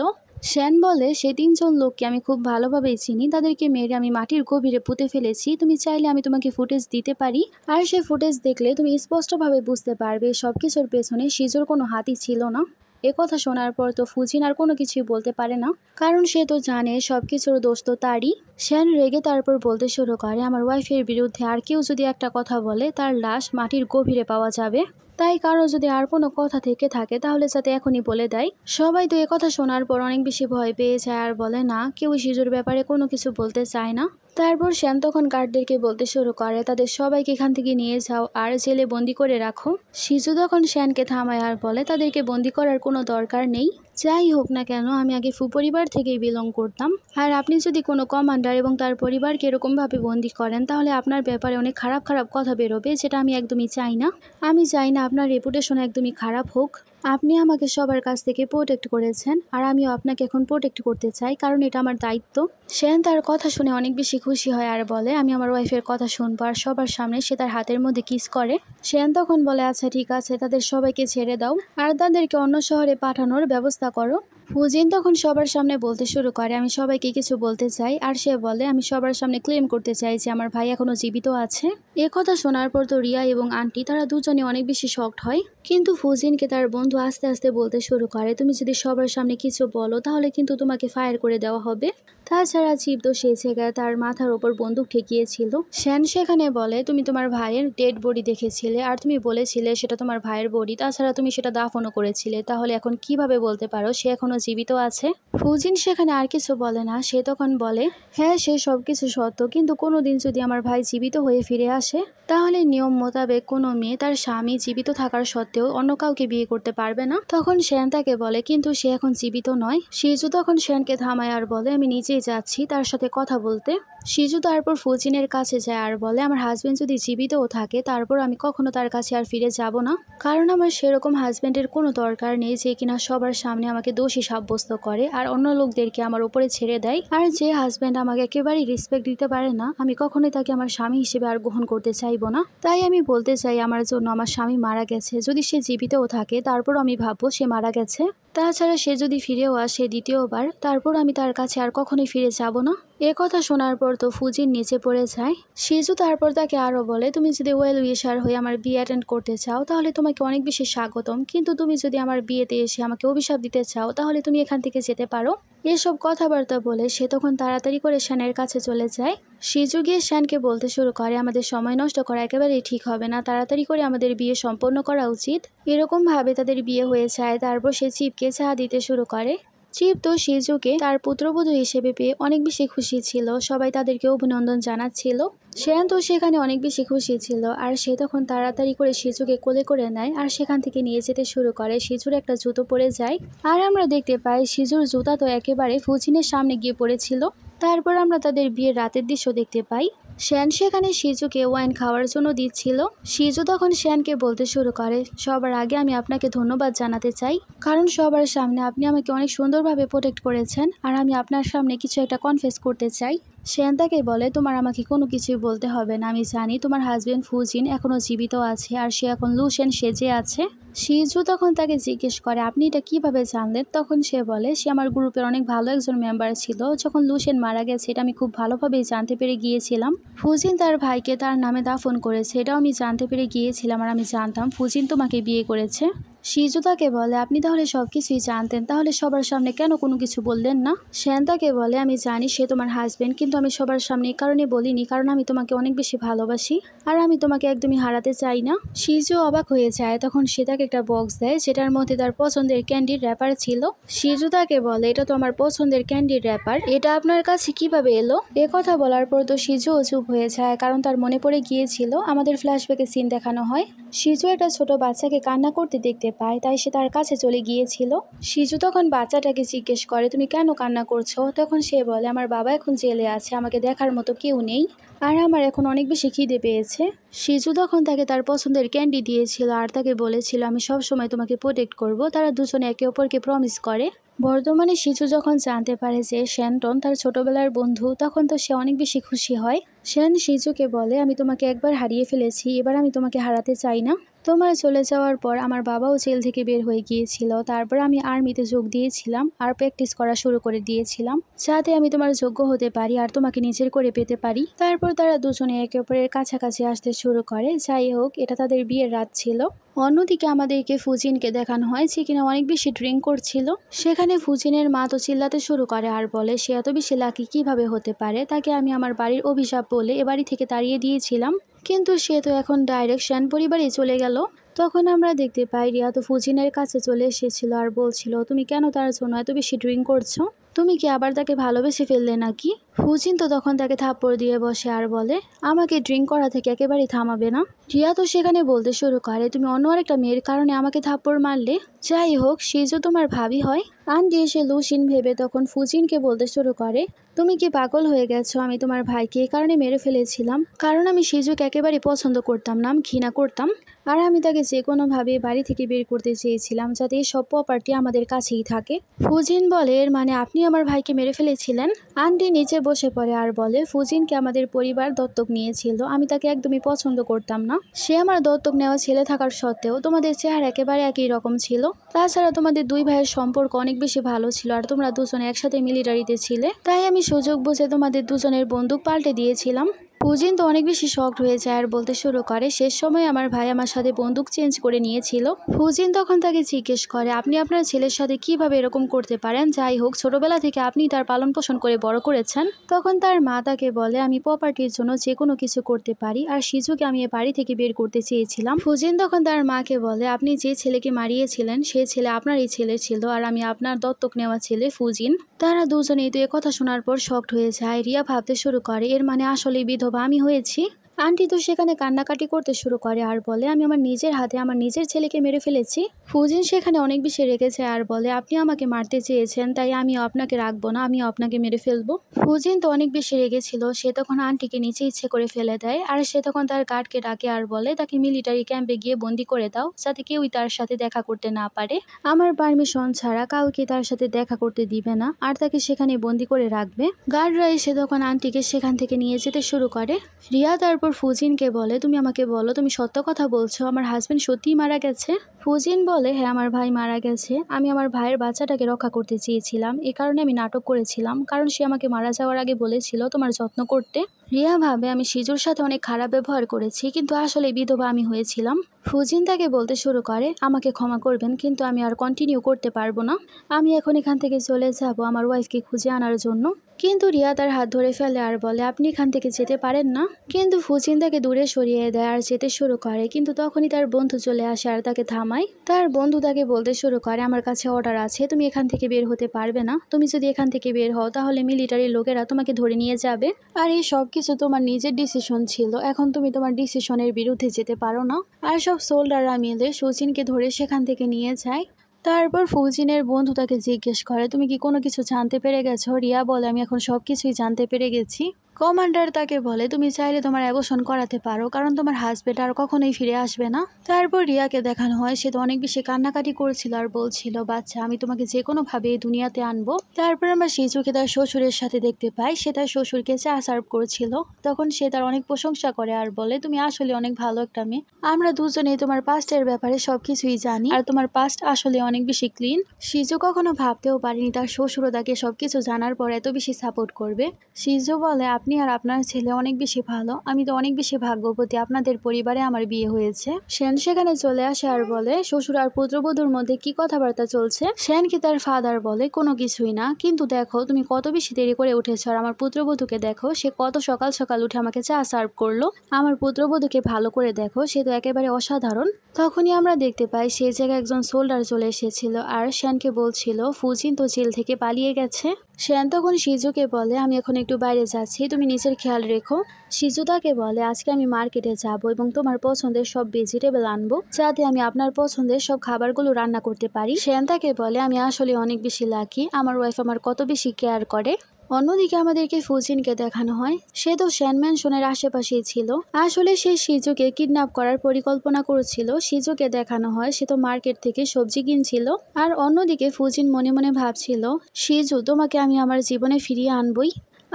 শ্যান বলে, সে 3জন লোককে আমি খুব ভালোভাবেই চিনি, তাদেরকে মেরে আমি মাটির গভীরে পুঁতে ফেলেছি, তুমি চাইলে আমি তোমাকে ফুটেজ দিতে পারি, আর সে ফুটেজ দেখলে তুমি স্পষ্টভাবে বুঝতে পারবে সবকিছুর পেছনে সিজুর কোনো হাতই ছিল না। এ কথা শোনার পর তো ফুজিন আর কোনো কিছুই বলতে পারে না, কারণ সে তো জানে সবকিছুর দোষ তো তারই। শ্যান রেগে তারপর বলতে শুরু করে, আমার ওয়াইফের বিরুদ্ধে আর কেউ যদি একটা কথা বলে তার লাশ মাটির গভীরে পাওয়া যাবে, তাই কারো যদি আর কোনো কথা থেকে থাকে তাহলে যাতে এখনই বলে দেয়। সবাই তো এ কথা শোনার পর অনেক বেশি ভয় পেয়ে যায় আর বলে, না, কেউ সিজুর ব্যাপারে কোনো কিছু বলতে চায় না। তারপর শ্যান তখন গার্ডদেরকে বলতে শুরু করে, তাদের সবাইকে এখান থেকে নিয়ে যাও আর জেলে বন্দি করে রাখো। সিজু তখন শ্যানকে থামায় আর বলে, তাদেরকে বন্দি করার কোনো দরকার নেই, যাই হোক না কেন আমি আগে পরিবার থেকেই বিলং করতাম, আর আপনি যদি কোনো কমান্ডার এবং তার পরিবারকে এরকমভাবে বন্দি করেন তাহলে আপনার ব্যাপারে অনেক খারাপ খারাপ কথা বেরোবে, যেটা আমি একদমই চাই না। আমি চাই না আপনার রেপুটেশন একদমই খারাপ হোক। আপনি আমাকে সবার কাছ থেকে প্রোটেক্ট করেছেন, আর আমিও আপনাকে এখন প্রোটেক্ট করতে চাই, কারণ এটা আমার দায়িত্ব। শ্যান তার কথা শুনে অনেক বেশি খুশি হয় আর বলে, আমি আমার ওয়াইফের কথা শুনবো। আর সবার সামনে সে তার হাতের মধ্যে কিস করে। শ্যান তখন বলে, আচ্ছা ঠিক আছে, তাদের সবাইকে ছেড়ে দাও আর তাদেরকে অন্য শহরে পাঠানোর ব্যবস্থা করো। ফুজিন তখন সবার সামনে বলতে শুরু করে, আমি সবাইকে কিছু বলতে চাই। আর সে বলে, আমি সবার সামনে ক্লেম করতে চাই যে আমার ভাই এখনো জীবিত আছে। এ কথা শোনার পর তো রিয়া এবং আন্টি তারা দুজনে অনেক বেশি শকড হয়, কিন্তু ফুজিনকে তার বন্ধু আস্তে আস্তে বলতে শুরু করে, তুমি যদি সবার সামনে কিছু বলো তাহলে কিন্তু তোমাকে ফায়ার করে দেওয়া হবে। তাছাড়া চিপ তো সেই জায়গায় তার মাথার ওপর বন্দুক ঠেকিয়েছিল। শ্যান সেখানে বলে, তুমি তোমার ভাইয়ের ডেড বডি দেখেছিলে আর তুমি বলেছিলে সেটা তোমার ভাইয়ের বডি, তাছাড়া তুমি সেটা দাফনও করেছিলে, তাহলে এখন কিভাবে বলতে পারো সে এখনো জীবিত আছে। ফুজিন সেখানে আর কিছু বলে না, সে তখন বলে, হ্যাঁ সে সবকিছু সত্য, কিন্তু কোনোদিন যদি আমার ভাই জীবিত হয়ে ফিরে আসে তাহলে নিয়ম মোতাবেক কোনো মেয়ে তার স্বামী জীবিত থাকার সত্ত্বেও অন্য কাউকে বিয়ে করতে পারবে না। তখন শ্যান তাকে বলে, কিন্তু সে এখন জীবিত নয়। সিজু তখন শ্যানকে থামায় আর বলে, আমি নিজেই যাচ্ছি তার সাথে কথা বলতে। সিজু তারপর ফুজিনের কাছে যায় আর বলে, আমার হাজবেন্ড যদি জীবিতও থাকে তারপর আমি কখনো তার কাছে আর ফিরে যাব না, কারণ আমার সেরকম হাজবেন্ডের কোনো দরকার নেই যে কিনা সবার সামনে আমাকে দোষী সাব্যস্ত করে আর অন্য লোকদেরকে আমার উপরে ছেড়ে দেয়। আর যে হাজবেন্ড আমাকে একেবারেই রেসপেক্ট দিতে পারে না, আমি কখনোই তাকে আমার স্বামী হিসেবে আর গ্রহণ করতে চাইবো না। তাই আমি বলতে চাই, আমার জন্য আমার স্বামী মারা গেছে, যদি সে জীবিতও থাকে তারপর আমি ভাববো সে মারা গেছে। তাছাড়া সে যদি ফিরেও আসে দ্বিতীয়বার, তারপর আমি তার কাছে আর কখনোই ফিরে যাব না। এ কথা শোনার পর তো ফুজিন নিচে পড়ে যায়। সিজু তারপর তাকে আরো বলে, তুমি যদি ওয়েল উইশার হয়ে আমার বিয়ে অ্যাটেন্ড করতে চাও তাহলে তোমাকে অনেক বেশি স্বাগতম, কিন্তু তুমি যদি আমার বিয়েতে এসে আমাকে অভিশাপ দিতে চাও তাহলে তুমি এখান থেকে যেতে পারো। এসব কথাবার্তা বলে সে তখন তাড়াতাড়ি করে শ্যানের কাছে চলে যায়। শিজু গিয়ে শ্যানকে বলতে শুরু করে, আমাদের সময় নষ্ট করা একেবারেই ঠিক হবে না, তাড়াতাড়ি করে আমাদের বিয়ে সম্পন্ন করা উচিত। এরকম ভাবে তাদের বিয়ে হয়ে যায়। তারপর সে চিপকে চা দিতে শুরু করে। চিপ তো শিজুকে তার পুত্রবধূ হিসেবে পেয়ে অনেক বেশি খুশি ছিল। সবাই তাদেরকে অভিনন্দন জানাচ্ছিল। শ্যান তো সেখানে অনেক বেশি খুশি ছিল। আর সে তখন তাড়াতাড়ি করে শিজুকে কোলে করে নেয় আর সেখান থেকে নিয়ে যেতে শুরু করে। শিজুর একটা জুতো পড়ে যায় আর আমরা দেখতে পাই শিজুর জুতা তো একেবারে ফুজিনের সামনে গিয়ে পড়েছিল। তারপর আমরা তাদের বিয়ের রাতের দৃশ্য দেখতে পাই। শ্যান সেখানে শিজুকে ওয়াইন খাওয়ার জন্য দিচ্ছিল। শিজু তখন শ্যানকে বলতে শুরু করে, সবার আগে আমি আপনাকে ধন্যবাদ জানাতে চাই, কারণ সবার সামনে আপনি আমাকে অনেক সুন্দরভাবে প্রোটেক্ট করেছেন। আর আমি আপনার সামনে কিছু একটা কনফেস করতে চাই। শ্যান তাকে বলে, তোমার আমাকে কোনো কিছুই বলতে হবে না, আমি জানি তোমার হাজবেন্ড ফুজিন এখনো জীবিত আছে আর সে এখন লুসেন সেজে আছে। শিজু তখন তাকে জিজ্ঞেস করে, আপনি এটা কিভাবে জানলেন? তখন সে বলে, সে আমার গ্রুপের অনেক ভালো একজন মেম্বার ছিল। যখন লুসেন মারা গেছে এটা আমি খুব ভালোভাবেই জানতে পেরে গিয়েছিলাম। ফুজিন তার ভাইকে তার নামে দাফন করেছে, এটাও আমি জানতে পেরে গিয়েছিলাম। আর আমি জানতাম ফুজিন তোমাকে বিয়ে করেছে। শিজু তাকে বলে, আপনি তাহলে সবকিছুই জানতেন, তাহলে সবার সামনে কেন কোনো কিছু বললেন না? শ্যান তাকে বলে, আমি জানি সে তোমার হাজবেন্ড, কিন্তু আমি সবার সামনে এই কারণে বলিনি, কারণ আমি তোমাকে অনেক বেশি ভালোবাসি আর আমি তোমাকে একদমই হারাতে চাই না। শিজু অবাক হয়ে যায়। তখন সে তাকে একটা বক্স দেয় যেটার মধ্যে তার পছন্দের ক্যান্ডির র্যাপার ছিল। শিজু তাকে বলে, এটা তো আমার পছন্দের ক্যান্ডির র্যাপার, এটা আপনার কাছে কিভাবে এলো? এ কথা বলার পর তো শিজুও চুপ হয়ে যায়, কারণ তার মনে পড়ে গিয়েছিল আমাদের ফ্ল্যাশব্যাকে সিন দেখানো হয় শিজু একটা ছোট বাচ্চাকে কান্না করতে দেখতে পায়, তাই সে তার কাছে চলে গিয়েছিল। শিজু তখন বাচ্চাটাকে জিজ্ঞেস করে, তুমি কেন কান্না করছো? তখন সে বলে, আমার বাবা এখন জেলে আছে, আমাকে দেখার মতো কেউ নেই আর আমার এখন অনেক বেশি খিদে পেয়েছে। শিজু তখন তাকে তার পছন্দের ক্যান্ডি দিয়েছিল আর তাকে বলেছিল, আমি সব সময় তোমাকে প্রোটেক্ট করব। তারা দুজনে একে অপরকে প্রমিস করে। বর্তমানে শিজু যখন জানতে পারে যে শ্যানটন তার ছোটবেলার বন্ধু, তখন তো সে অনেক বেশি খুশি হয়। শ্যান শিজুকে বলে, আমি তোমাকে একবার হারিয়ে ফেলেছি, এবার আমি তোমাকে হারাতে চাই না। তোমার চলে যাওয়ার পর আমার বাবাও জেল থেকে বের হয়ে গিয়েছিল। তারপর আমি আর্মিতে যোগ দিয়েছিলাম আর প্র্যাকটিস করা শুরু করে দিয়েছিলাম, যাতে আমি তোমার যোগ্য হতে পারি আর তোমাকে নিজের করে পেতে পারি। তারপর তারা দুজনে একে অপরের কাছাকাছি আসতে শুরু করে। যাই হোক, এটা তাদের বিয়ের রাত ছিল। অন্যদিকে আমাদেরকে ফুজিনকে দেখানো হয় যে কিনা অনেক বেশি ড্রিঙ্ক করছিল। সেখানে ফুজিনের মা তো চিল্লাতে শুরু করে আর বলে, সে এত বেশি লাকি কিভাবে হতে পারে? তাকে আমি আমার বাড়ির অভিশাপ বলে এ বাড়ি থেকে তাড়িয়ে দিয়েছিলাম, কিন্তু সে তো এখন ডাইরেক্ট শ্যান পরিবারে চলে গেল। তখন আমরা দেখতে পাই রিয়া তো ফুজিনের কাছে চলে এসেছিল আর বলছিল, তুমি কেন তার জন্য এত বেশি ড্রিঙ্ক করছো? তুমি কি আবার তাকে ভালোবেসে ফেললে নাকি? ফুজিন তো তখন তাকে থাপ্পড় দিয়ে বসে আর বলে, আমাকে ড্রিঙ্ক করা থেকে একেবারেই থামাবে না। রিয়া তো সেখানে বলতে শুরু করে, তুমি অন্য আরেকটা মেয়ের কারণে আমাকে থাপ্পড় মারলে। যাই হোক, শিজু তোমার ভাবি হয়। আন্টি এসে লুসিন ভেবে তখন ফুজিনকে বলতে শুরু করে, তুমি কি পাগল হয়ে গেছো? আমি তোমার ভাইকে এই কারণে মেরে ফেলেছিলাম, কারণ আমি শিজুকে একেবারেই পছন্দ করতাম না, আমি ঘৃণা করতাম। আর আমি তাকে যে কোনোভাবে বাড়ি থেকে বের করতে চেয়েছিলাম, যাতে এই সব প্রপার্টি আমাদের কাছেই থাকে। ফুজিন বলে, এর মানে আপনি আমার ভাইকে মেরে ফেলেছিলেন? আন্টি নিচে বসে পড়ে আর বলে, ফুজিনকে আমাদের পরিবার দত্তক নিয়েছিল, আমি তাকে একদমই পছন্দ করতাম না। সে আমার দত্তক নেওয়া ছেলে থাকার সত্ত্বেও তোমাদের চেহারা একেবারে একই রকম ছিল। তাছাড়া তোমাদের দুই ভাইয়ের সম্পর্ক অনেক বেশি ভালো ছিল আর তোমরা দুজনে একসাথে মিলিটারিতে ছিলে, তাই আমি সুযোগ বুঝে তোমাদের দুজনের বন্দুক পাল্টে দিয়েছিলাম। ফুজিন তো অনেক বেশি শকড হয়ে যায় আর বলতে শুরু করে, শেষ সময় আমার ভাই আমার সাথে বন্দুক চেঞ্জ করে নিয়েছিল। ফুজিন তখন তাকে জিজ্ঞেস করে, আপনি আপনার ছেলের সাথে কিভাবে এরকম করতে পারেন? যাই হোক, ছোটবেলা থেকে আপনি তার পালন পোষণ করে বড় করেছেন। তখন তার মা তাকে বলে, আমি প্রপার্টির জন্য যে কোনো কিছু করতে পারি আর শিজুকে আমি এ বাড়ি থেকে বের করতে চেয়েছিলাম। ফুজিন তখন তার মাকে বলে, আপনি যে ছেলেকে মারিয়েছিলেন সে ছেলে আপনারই ছেলে ছিল আর আমি আপনার দত্তক নেওয়া ছেলে ফুজিন। তারা দুজনেই তো এ কথা শোনার পর শকড হয়ে যায়। রিয়া ভাবতে শুরু করে, এর মানে আসলেই বিধবা আমি হয়েছি। আন্টি তো সেখানে কান্নাকাটি করতে শুরু করে আর বলে, আমি আমার নিজের হাতে আমার নিজের ছেলেকে মেরে ফেলেছি। ফুজিন সেখানে অনেক বেশি রেগেছে আর বলে, আপনি আমাকে মারতে চেয়েছেন, তাই আমিও আপনাকে রাখবো না, আমিও আপনাকে মেরে ফেলবো। ফুজিন তো অনেক বেশি রেগেছিল। সে তখন আন্টিকে নিচে ইচ্ছে করে ফেলে দেয় আর সে তখন তার গার্ডকে ডাকে আর বলে, তাকে মিলিটারি ক্যাম্পে গিয়ে বন্দি করে দাও, যাতে কেউই তার সাথে দেখা করতে না পারে। আমার পারমিশন ছাড়া কাউকে তার সাথে দেখা করতে দিবে না আর তাকে সেখানে বন্দি করে রাখবে। গার্ডরা এসে তখন আন্টিকে সেখান থেকে নিয়ে যেতে শুরু করে। রিয়া তারপর ফুজিনকে বলে, তুমি আমাকে বলো, তুমি সত্য কথা বলছো? আমার হাজবেন্ড সত্যিই মারা গেছে? ফুজিন বলে, হ্যাঁ, আমার ভাই মারা গেছে। আমি আমার ভাইয়ের বাচ্চাটাকে রক্ষা করতে চেয়েছিলাম, এই কারণে আমি নাটক করেছিলাম, কারণ সে আমাকে মারা যাওয়ার আগে বলেছিল তোমার যত্ন করতে। রিয়া ভাবে, আমি শিজুর সাথে অনেক খারাপ ব্যবহার করেছি, কিন্তু আসলে বিধবা আমি হয়েছিলাম। ফুজিন তাকে বলতে শুরু করে, আমাকে ক্ষমা করবেন, কিন্তু আমি আর কন্টিনিউ করতে পারবো না। আমি এখন এখান থেকে চলে যাব আমার ওয়াইফকে খুঁজে আনার জন্য। কিন্তু রিয়া তার হাত ধরে ফেলে আর বলে আপনি এখান থেকে যেতে পারেন না। কিন্তু ফুজিন তাকে দূরে সরিয়ে দেয় আর যেতে শুরু করে, কিন্তু তখনই তার বন্ধু চলে আসে আর তাকে থামায়। তার বন্ধু তাকে বলতে শুরু করে আমার কাছে অর্ডার আছে, তুমি এখান থেকে বের হতে পারবে না। তুমি যদি এখান থেকে বের হও তাহলে মিলিটারি লোকেরা তোমাকে ধরে নিয়ে যাবে, আর এই সব কিছু তোমার নিজের ডিসিশন ছিল। এখন তুমি তোমার ডিসিশনের বিরুদ্ধে যেতে পারো না। আর সব সোল্ডাররা মিলে সুজিনকে ধরে সেখান থেকে নিয়ে যায়। তারপর ফুজিনের বন্ধু তাকে জিজ্ঞেস করে তুমি কি কোনো কিছু জানতে পেরে গেছো? রিয়া বলে আমি এখন সব কিছুই জানতে পেরে গেছি। কমান্ডার তাকে বলে তুমি চাইলে তোমার অ্যাবর্শন করাতে পারো, কারণ তোমার হাজবেন্ড আর কখনোই ফিরে আসবে না। তারপর রিয়াকে দেখানো হয় সে তো অনেক বেশি কান্নাকাটি করেছিল আর বলছিল বাচ্চা আমি তোমাকে যে কোনো ভাবে এই দুনিয়াতে আনবো। তারপর আমরা শিজুকে তার শ্বশুরের সাথে দেখতে পাই, সে তার শ্বশুরকে চা সার্ভ করছিল। তখন সে তার অনেক প্রশংসা করে আর বলে তুমি আসলে অনেক ভালো একটা মেয়ে। আমরা দুজনেই তোমার পাস্টের ব্যাপারে সবকিছুই জানি আর তোমার পাস্ট আসলে অনেক বেশি ক্লিন। শিজু কখনো ভাবতেও পারেনি তার শ্বশুরও তাকে সবকিছু জানার পর এত বেশি সাপোর্ট করবে। শিজু বলে আপনি আর আপনার ছেলে অনেক বেশি ভালো, আমি তো অনেক বেশি ভাগ্যবতী আপনাদের পরিবারে আমার বিয়ে হয়েছে। সেন সেখানে চলে আসে আর বলে শ্বশুর আর পুত্রবধূর মধ্যে কি কথাবার্তা চলছে? সেনকে তার ফাদার বলে কোনো কিছুই না, কিন্তু দেখো তুমি কত বেশি দেরি করে উঠেছ আর আমার পুত্রবধূকে দেখো সে কত সকাল সকাল উঠে আমাকে চা সার্ভ করলো। আমার পুত্রবধূকে ভালো করে দেখো, সে তো একেবারে অসাধারণ। তখনই আমরা দেখতে পাই সেই জায়গায় একজন সোল্ডার চলে এসেছিল আর সেনকে বলছিল ফুজিন তো জেল থেকে পালিয়ে গেছে। সেন তখন শিজুকে বলে আমি এখন একটু বাইরে যাচ্ছি, তুমি নিজের খেয়াল রেখো। শিজু তাকে বলে আজকে আমি মার্কেটে যাব এবং তোমার পছন্দের সব ভেজিটেবল আনবো যাতে আমি আপনার পছন্দের সব খাবারগুলো রান্না করতে পারি। সেন তাকে বলে আমি আসলে অনেক বেশি লাকি, আমার ওয়াইফ আমার কত বেশি কেয়ার করে। অন্যদিকে আমাদেরকে ফুজিনকে দেখানো হয়, সে তো শ্যান ম্যানশনের আশেপাশেই ছিল। আসলে সে শিজুকে কিডন্যাপ করার পরিকল্পনা করেছিল। শিজুকে দেখানো হয় সে তো মার্কেট থেকে সবজি কিনছিল। আর অন্যদিকে ফুজিন মনে মনে ভাবছিল শিজু তোমাকে আমি আমার জীবনে ফিরিয়ে আনবই।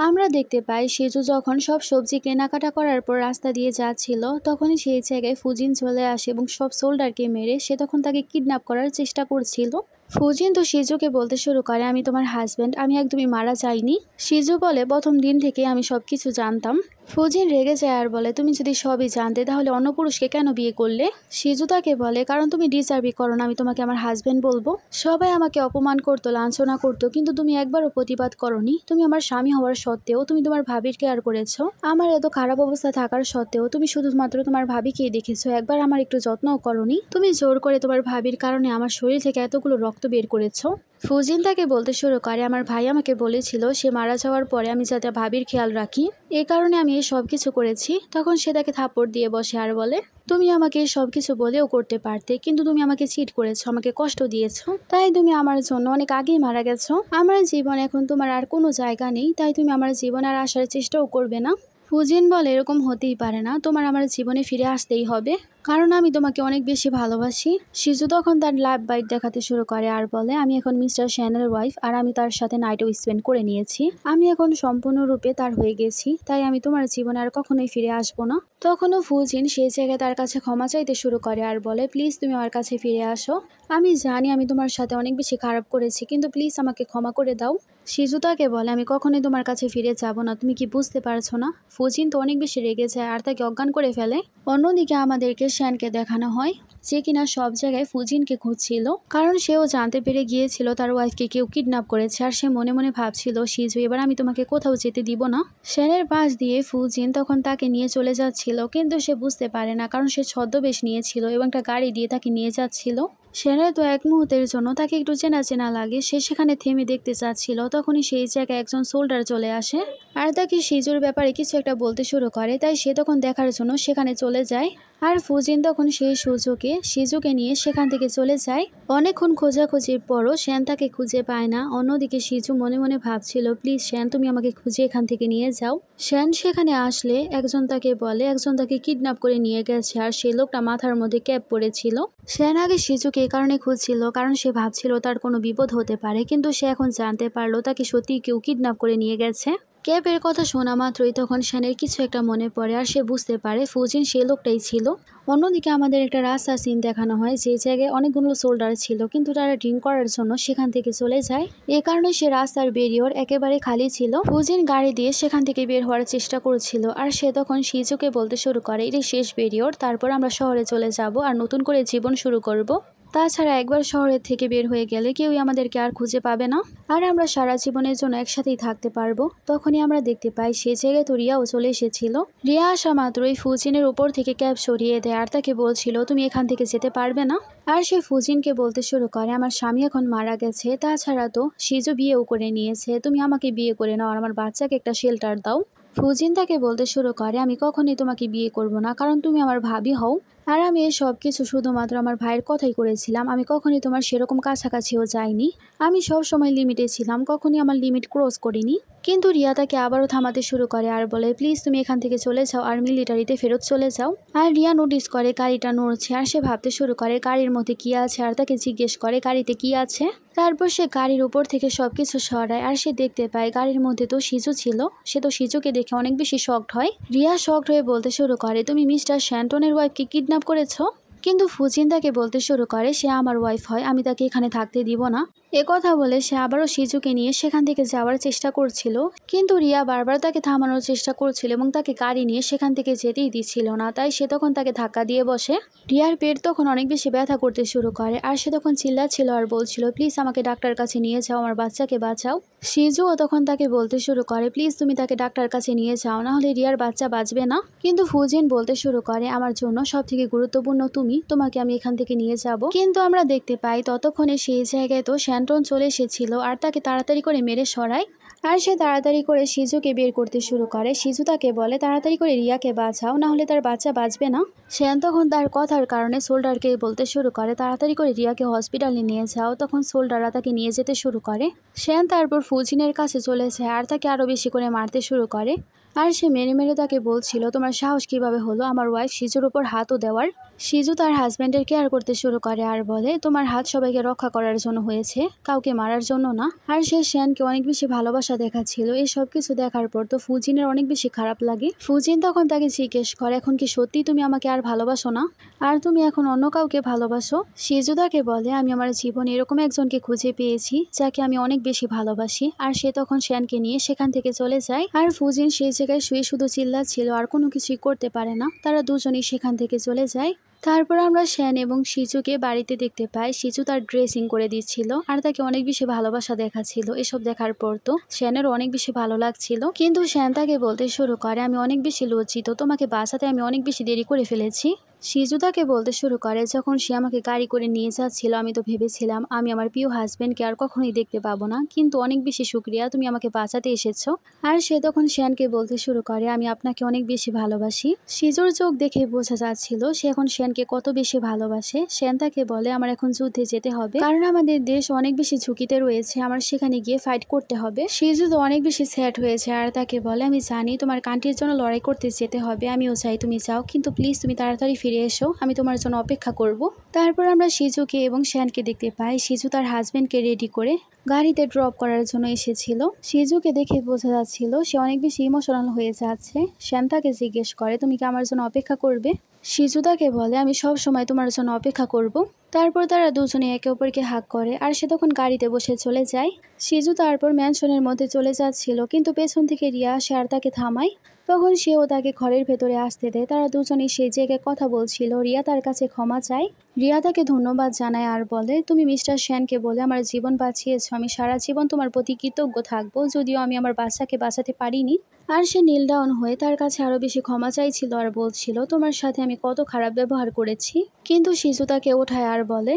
আমরা দেখতে পাই শিজু যখন সব সবজি কেনাকাটা করার পর রাস্তা দিয়ে যাচ্ছিল তখনই সেই জায়গায় ফুজিন চলে আসে এবং সব সোল্ডারকে মেরে সে তখন তাকে কিডন্যাপ করার চেষ্টা করছিল। ফুজিন তো শিজুকে বলতে শুরু করে আমি তোমার হাজবেন্ড, আমি একদমই মারা যাইনি। শিজু বলে প্রথম দিন থেকে আমি সবকিছু জানতাম। ফুজিন রেগে যায় আর বলে তুমি যদি সবই জানতে তাহলে অন্য পুরুষকে কেন বিয়ে করলে? শিজু তাকে বলে কারণ তুমি ডিজার্ভই করো না আমি তোমাকে আমার হাজবেন্ড বলবো। সবাই আমাকে অপমান করতো, লাঞ্ছনা করতো, কিন্তু তুমি একবারও প্রতিবাদ করনি। তুমি আমার স্বামী হওয়ার সত্ত্বেও তুমি তোমার ভাবির কেয়ার করেছো। আমার এত খারাপ অবস্থা থাকার সত্ত্বেও তুমি শুধুমাত্র তোমার ভাবিকেই দেখেছো, একবার আমার একটু যত্নও করনি। তুমি জোর করে তোমার ভাবির কারণে আমার শরীর থেকে এতগুলো রক্ত বের করেছো। ফুজিন তাকে বলতে শুরু করে আমার ভাই আমাকে বলেছিল সে মারা যাওয়ার পরে আমি যাতে ভাবির খেয়াল রাখি, এই কারণে আমি এই সব কিছু করেছি। তখন সে তাকে থাপ্পড় দিয়ে বসে আর বলে তুমি আমাকে সব কিছু বলেও করতে পারতে, কিন্তু তুমি আমাকে চিট করেছো, আমাকে কষ্ট দিয়েছো, তাই তুমি আমার জন্য অনেক আগেই মারা গেছো। আমার জীবন এখন তোমার আর কোনো জায়গা নেই, তাই তুমি আমার জীবন আর আসার চেষ্টাও করবে না। ফুজিন বলে এরকম হতেই পারে না, তোমার আমার জীবনে ফিরে আসতেই হবে, কারণ আমি তোমাকে অনেক বেশি ভালোবাসি। শিজু তখন তার লাভ বাইট দেখাতে শুরু করে আর বলে আমি এখন মিস্টার শ্যানের ওয়াইফ আর আমি তার সাথে নাইটও স্পেন্ড করে নিয়েছি, আমি এখন সম্পূর্ণরূপে তার হয়ে গেছি, তাই আমি তোমার জীবনে আর কখনোই ফিরে আসবো না। তখনও ফুজিন সেই জায়গায় তার কাছে ক্ষমা চাইতে শুরু করে আর বলে প্লিজ তুমি আমার কাছে ফিরে আসো, আমি জানি আমি তোমার সাথে অনেক বেশি খারাপ করেছি, কিন্তু প্লিজ আমাকে ক্ষমা করে দাও। শিজু তাকে বলে আমি কখনোই তোমার কাছে ফিরে যাব না, তুমি কি বুঝতে পারছো না? ফুজিন তো অনেক বেশি রেগে যায় আর তাকে অজ্ঞান করে ফেলে। অন্যদিকে আমাদেরকে শ্যানকে দেখানো হয় যে কিনা সব জায়গায় ফুজিনকে খুঁজছিল, কারণ সেও জানতে পেরে গিয়েছিল তার ওয়াইফকে কেউ কিডন্যাপ করেছে আর সে মনে মনে ভাবছিল শিজু এবার আমি তোমাকে কোথাও যেতে দিব না। শ্যানের পাশ দিয়ে ফুজিন তখন তাকে নিয়ে চলে যাচ্ছিল, কিন্তু সে বুঝতে পারে না কারণ সে ছদ্মবেশ নিয়েছিল এবং একটা গাড়ি দিয়ে তাকে নিয়ে যাচ্ছিল। শ্যানের তো এক মুহূর্তের জন্য তাকে একটু চেনা চেনা লাগে, সে সেখানে থেমে দেখতে চাচ্ছিল। তখনই সেই জায়গায় একজন সোল্ডার চলে আসে আর তাকে শিজুর ব্যাপারে কিছু একটা বলতে শুরু করে, তাই সে তখন দেখার জন্য সেখানে চলে যায়। আর ফুজিন তখন সেই শিজুকে নিয়ে সেখান থেকে চলে যায়। অনেকক্ষণ খোঁজাখুঁজির পরও শ্যান তাকে খুঁজে পায় না। অন্যদিকে শিজু মনে মনে ভাবছিল প্লিজ শ্যান তুমি আমাকে খুঁজে এখান থেকে নিয়ে যাও। শ্যান সেখানে আসলে একজন তাকে বলে একজন তাকে কিডন্যাপ করে নিয়ে গেছে আর সেই লোকটা মাথার মধ্যে ক্যাপ পরেছিল। শ্যান আগে শিজুকে এই কারণে খুঁজছিল কারণ সে ভাবছিল তার কোনো বিপদ হতে পারে, কিন্তু সে এখন জানতে পারলো তাকে সত্যিই কেউ কিডন্যাপ করে নিয়ে গেছে। ক্যাপের কথা শোনা মাত্রই তখন শ্যানের কিছু একটা মনে পড়ে আর সে বুঝতে পারে ফুজিন সেই লোকটাই ছিল। অন্যদিকে আমাদের একটা রাস্তার সিন দেখানো হয় যে জায়গায় অনেকগুলো সোল্ডার ছিল, কিন্তু তারা ড্রিঙ্ক করার জন্য সেখান থেকে চলে যায়। এ কারণে সে রাস্তার বেরিয়র একেবারে খালি ছিল। ফুজিন গাড়ি দিয়ে সেখান থেকে বের হওয়ার চেষ্টা করছিল আর সে তখন শিজুকে বলতে শুরু করে এটাই শেষ বেরিয়র, তারপর আমরা শহরে চলে যাব আর নতুন করে জীবন শুরু করব। তাছাড়া একবার শহরের থেকে বের হয়ে গেলে কেউই আমাদেরকে আর খুঁজে পাবে না, আর আমরা সারা জীবনের জন্য একসাথেই থাকতে পারবো। তখনই আমরা দেখতে পাই সে জায়গায় তো রিয়াও চলে এসেছিল। রিয়া আসা মাত্রই ফুজিনের উপর থেকে ক্যাপ সরিয়ে দেয় আর তাকে বলছিল তুমি এখান থেকে যেতে পারবে না। আর সে ফুজিনকে বলতে শুরু করে আমার স্বামী এখন মারা গেছে, তাছাড়া তো শিজু বিয়েও করে নিয়েছে, তুমি আমাকে বিয়ে করে নাও আর আমার বাচ্চাকে একটা শেল্টার দাও। ফুজিন তাকে বলতে শুরু করে আমি কখনোই তোমাকে বিয়ে করব না, কারণ তুমি আমার ভাবি হও, আর আমি এই সব কিছু শুধুমাত্র আমার ভাইয়ের কথাই করেছিলাম, আমি কখনোই তোমার সেরকম কাছাকাছিও যাইনি, আমি সব সময় লিমিটে ছিলাম, কখনোই আমার লিমিট ক্রস করিনি। কিন্তু রিয়া তাকে আবারও থামাতে শুরু করে আর বলে প্লিজ তুমি এখান থেকে চলে যাও আর মিলিটারিতে ফেরত চলে যাও। আর রিয়া নোটিস করে গাড়িটা নড়ছে আর সে ভাবতে শুরু করে গাড়ির মধ্যে কি আছে আর তাকে জিজ্ঞেস করে গাড়িতে কি আছে। তারপর সে গাড়ির উপর থেকে সবকিছু সরায় আর সে দেখতে পায় গাড়ির মধ্যে তো শিজু ছিল। সে তো শিজুকে দেখে অনেক বেশি শকড হয়। রিয়া শকড হয়ে বলতে শুরু করে তুমি মিস্টার শ্যান্টনের ওয়াইফকে কিডন্যাপ করেছো। কিন্তু ফুজিন তাকে বলতে শুরু করে সে আমার ওয়াইফ হয়, আমি তাকে এখানে থাকতে দিব না। কথা বলে সে আবারও শিজুকে নিয়ে সেখান থেকে যাওয়ার চেষ্টা করছিল, কিন্তু রিয়া বারবার তাকে থামানোর চেষ্টা করছিল এবং তাকে গাড়ি নিয়ে সেখান থেকে যেতেই দিচ্ছিল না, তাই সে তখন তাকে ধাক্কা দিয়ে বসে। রিয়ার পেট তখন অনেক বেশি ব্যথা করতে শুরু করে আর সে তখন চিল্লাচ্ছিল আর বলছিল প্লিজ আমাকে ডাক্তার কাছে নিয়ে যাও, আমার বাচ্চাকে বাঁচাও। শিজুও তখন তাকে বলতে শুরু করে প্লিজ তুমি তাকে ডাক্তার কাছে নিয়ে যাও, না হলে রিয়ার বাচ্চা বাঁচবে না। কিন্তু ফুজিন বলতে শুরু করে আমার জন্য সব থেকে গুরুত্বপূর্ণ তুমি, তোমাকে আমি এখান থেকে নিয়ে যাব। কিন্তু আমরা দেখতে পাই ততক্ষণে সেই জায়গায় তো শ্যান্টন চলে এসেছিল আর তাকে তাড়াতাড়ি করে মেরে সরায়। আর সে তাড়াতাড়ি করে শিজুকে বের করতে শুরু করে। শিজু তাকে বলে তাড়াতাড়ি করে রিয়াকে বাঁচাও, না হলে তার বাচ্চা বাঁচবে না। শ্যান তখন তার কথার কারণে সোল্ডারকে বলতে শুরু করে তাড়াতাড়ি করে রিয়াকে হসপিটালে নিয়ে যাও। তখন সোল্ডাররা তাকে নিয়ে যেতে শুরু করে। শ্যান তারপর ফুজিনের কাছে চলে যায় আর তাকে আরো বেশি করে মারতে শুরু করে। আর সে মেরে মেরে তাকে বলছিল তোমার সাহস কিভাবে হলো আমার ওয়াইফ শিজুর উপর হাতও দেওয়ার। শিজু তার হাজব্যান্ডের কেয়ার করতে শুরু করে আর বলে তোমার হাত সবাইকে রক্ষা করার জন্য হয়েছে, কাউকে মারার জন্য না। আর সে শ্যানকে অনেক বেশি ভালোবাসা দেখাচ্ছিল। এই সব কিছু দেখার পর তো ফুজিনের অনেক বেশি খারাপ লাগে। ফুজিন তখন তাকে জিজ্ঞেস করে এখন কি সত্যি তুমি আমাকে আর ভালোবাসো না, আর তুমি এখন অন্য কাউকে ভালোবাসো। শিজু তাকে বলে আমি আমার জীবনে এরকম একজনকে খুঁজে পেয়েছি যাকে আমি অনেক বেশি ভালোবাসি। আর সে তখন শ্যানকে নিয়ে সেখান থেকে চলে যায়। আর ফুজিন সেই জায়গায় শুয়ে শুধু চিল্লাচ্ছিল আর কোনো কিছুই করতে পারে না। তারা দুজনই সেখান থেকে চলে যায়। তারপর আমরা শ্যান এবং শিজুকে বাড়িতে দেখতে পাই। শিজু তার ড্রেসিং করে দিচ্ছিল আর তাকে অনেক বেশি ভালোবাসা দেখাচ্ছিল। এসব দেখার পর তো শ্যানেরও অনেক বেশি ভালো লাগছিল। কিন্তু শ্যান তাকে বলতে শুরু করে আমি অনেক বেশি লজ্জিত, তোমাকে বাঁচাতে আমি অনেক বেশি দেরি করে ফেলেছি। শিজু তাকে বলতে শুরু করে যখন সে আমাকে গাড়ি করে নিয়ে যাচ্ছিল আমি তো ভেবেছিলাম আমি আমার প্রিয় হাজব্যান্ডকে আর কখনোই দেখতে পাবো না, কিন্তু অনেক বেশি শুক্রিয়া, তুমি আমাকে বাঁচাতে এসেছো। আর সে তখন শ্যানকে বলতে শুরু করে আমি আপনাকে অনেক বেশি ভালোবাসি। শিজুর চোখ দেখে বোঝা যাচ্ছিল সে এখন শ্যানকে কত বেশি ভালোবাসে। শ্যান তাকে বলে আমার এখন যুদ্ধে যেতে হবে, কারণ আমাদের দেশ অনেক বেশি ঝুঁকিতে রয়েছে, আমার সেখানে গিয়ে ফাইট করতে হবে। শিজু তো অনেক বেশি স্যাড হয়েছে আর তাকে বলে আমি জানি তোমার কান্ট্রির জন্য লড়াই করতে যেতে হবে, আমিও চাই তুমি যাও, কিন্তু প্লিজ তুমি তাড়াতাড়ি ফিরে এসো, আমি তোমার জন্য অপেক্ষা করব। তারপর আমরা শিজুকে এবং শ্যানকে দেখতে পাই। শিজু তার হাজবেন্ডকে রেডি করে গাড়িতে ড্রপ করার জন্য এসেছিল। শিজুকে দেখে বোঝা যাচ্ছিল সে অনেক বেশি ইমোশনাল হয়ে যাচ্ছে। শ্যান তাকে জিজ্ঞেস করে তুমি কি আমার জন্য অপেক্ষা করবে। শিজু তাকে বলে আমি সব সময় তোমার জন্য অপেক্ষা করব। তারপর তারা দুজনে একে অপরকে হাগ করে আর সে তখন গাড়িতে বসে চলে যায়। শিজু তারপর ম্যানশনের মধ্যে চলে যাচ্ছিল, কিন্তু পেছন থেকে রিয়া আসে আর তাকে থামায়। তখন সেও তাকে ঘরের ভেতরে আসতে দেয়। তারা দুজনেই সেই জায়গায় কথা বলছিল। রিয়া তার কাছে ক্ষমা চায়। রিয়া তাকে ধন্যবাদ জানায় আর বলে তুমি মিস্টার শ্যানকে বলে আমার জীবন বাঁচিয়েছো, আমি সারা জীবন তোমার প্রতি কৃতজ্ঞ থাকবো, যদিও আমি আমার বাচ্চাকে বাঁচাতে পারিনি। আর সে নীল ডাউন হয়ে তার কাছে আরো বেশি ক্ষমা চাইছিল আর বলছিল তোমার সাথে আমি কত খারাপ ব্যবহার করেছি। কিন্তু শিজু তাকে ওঠায় আর বলে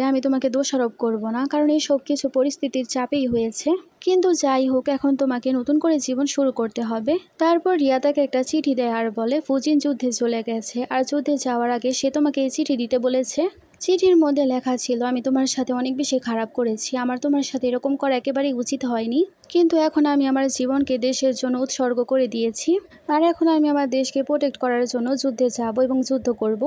আমি তোমাকে দোষারোপ করব না, কারণ এই সব কিছু পরিস্থিতির চাপেই হয়েছে, কিন্তু যাই হোক এখন তোমাকে নতুন করে জীবন শুরু করতে হবে। তারপর রিয়া তাকে একটা চিঠি দেয় আর বলে ফুজিন যুদ্ধে চলে গেছে আর যুদ্ধে যাওয়ার আগে সে তোমাকে এই চিঠি দিতে বলেছে। চিঠির মধ্যে লেখা ছিল আমি তোমার সাথে অনেক বেশি খারাপ করেছি, আমার তোমার সাথে এরকম করা একেবারেই উচিত হয়নি, কিন্তু এখন আমি আমার জীবনকে দেশের জন্য উৎসর্গ করে দিয়েছি, আর এখন আমি আমার দেশকে প্রোটেক্ট করার জন্য যুদ্ধে যাব এবং যুদ্ধ করব।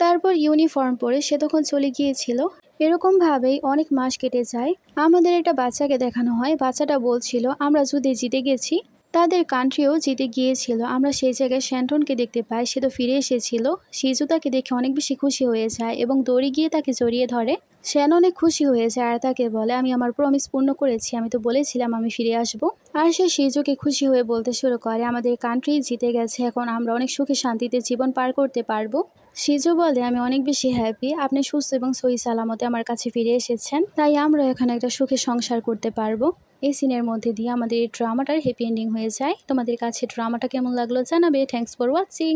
তারপর ইউনিফর্ম পরে সে তখন চলে গিয়েছিল। এরকম ভাবেই অনেক মাস কেটে যায়। আমাদের একটা বাচ্চাকে দেখানো হয়। বাচ্চাটা বলছিল আমরা যুদ্ধে জিতে গেছি, তাদের কান্ট্রিও জিতে গিয়েছিল। আমরা সেই জায়গায় শ্যান্টনকে দেখতে পাই, সে তো ফিরে এসেছিল। শিজু তাকে দেখে অনেক বেশি খুশি হয়ে যায় এবং দৌড়ে গিয়ে তাকে জড়িয়ে ধরে। শ্যান অনেক খুশি হয়ে যায় আর তাকে বলে আমি আমার প্রমিস পূর্ণ করেছি, আমি তো বলেছিলাম আমি ফিরে আসব। আর সে শিজুকে খুশি হয়ে বলতে শুরু করে আমাদের কান্ট্রি জিতে গেছে, এখন আমরা অনেক সুখে শান্তিতে জীবন পার করতে পারবো। সিজু বলে, আমি অনেক বেশি হ্যাপি আপনি সুস্থ এবং সহি সালামতে আমার কাছে ফিরে এসেছেন, তাই আমরা এখন একটা সুখে সংসার করতে পারবো। এই সিনের মধ্যে দিয়ে আমাদের এই ড্রামাটার হ্যাপি এন্ডিং হয়ে যায়। তোমাদের কাছে ড্রামাটা কেমন লাগলো জানাবে। Thanks for watching.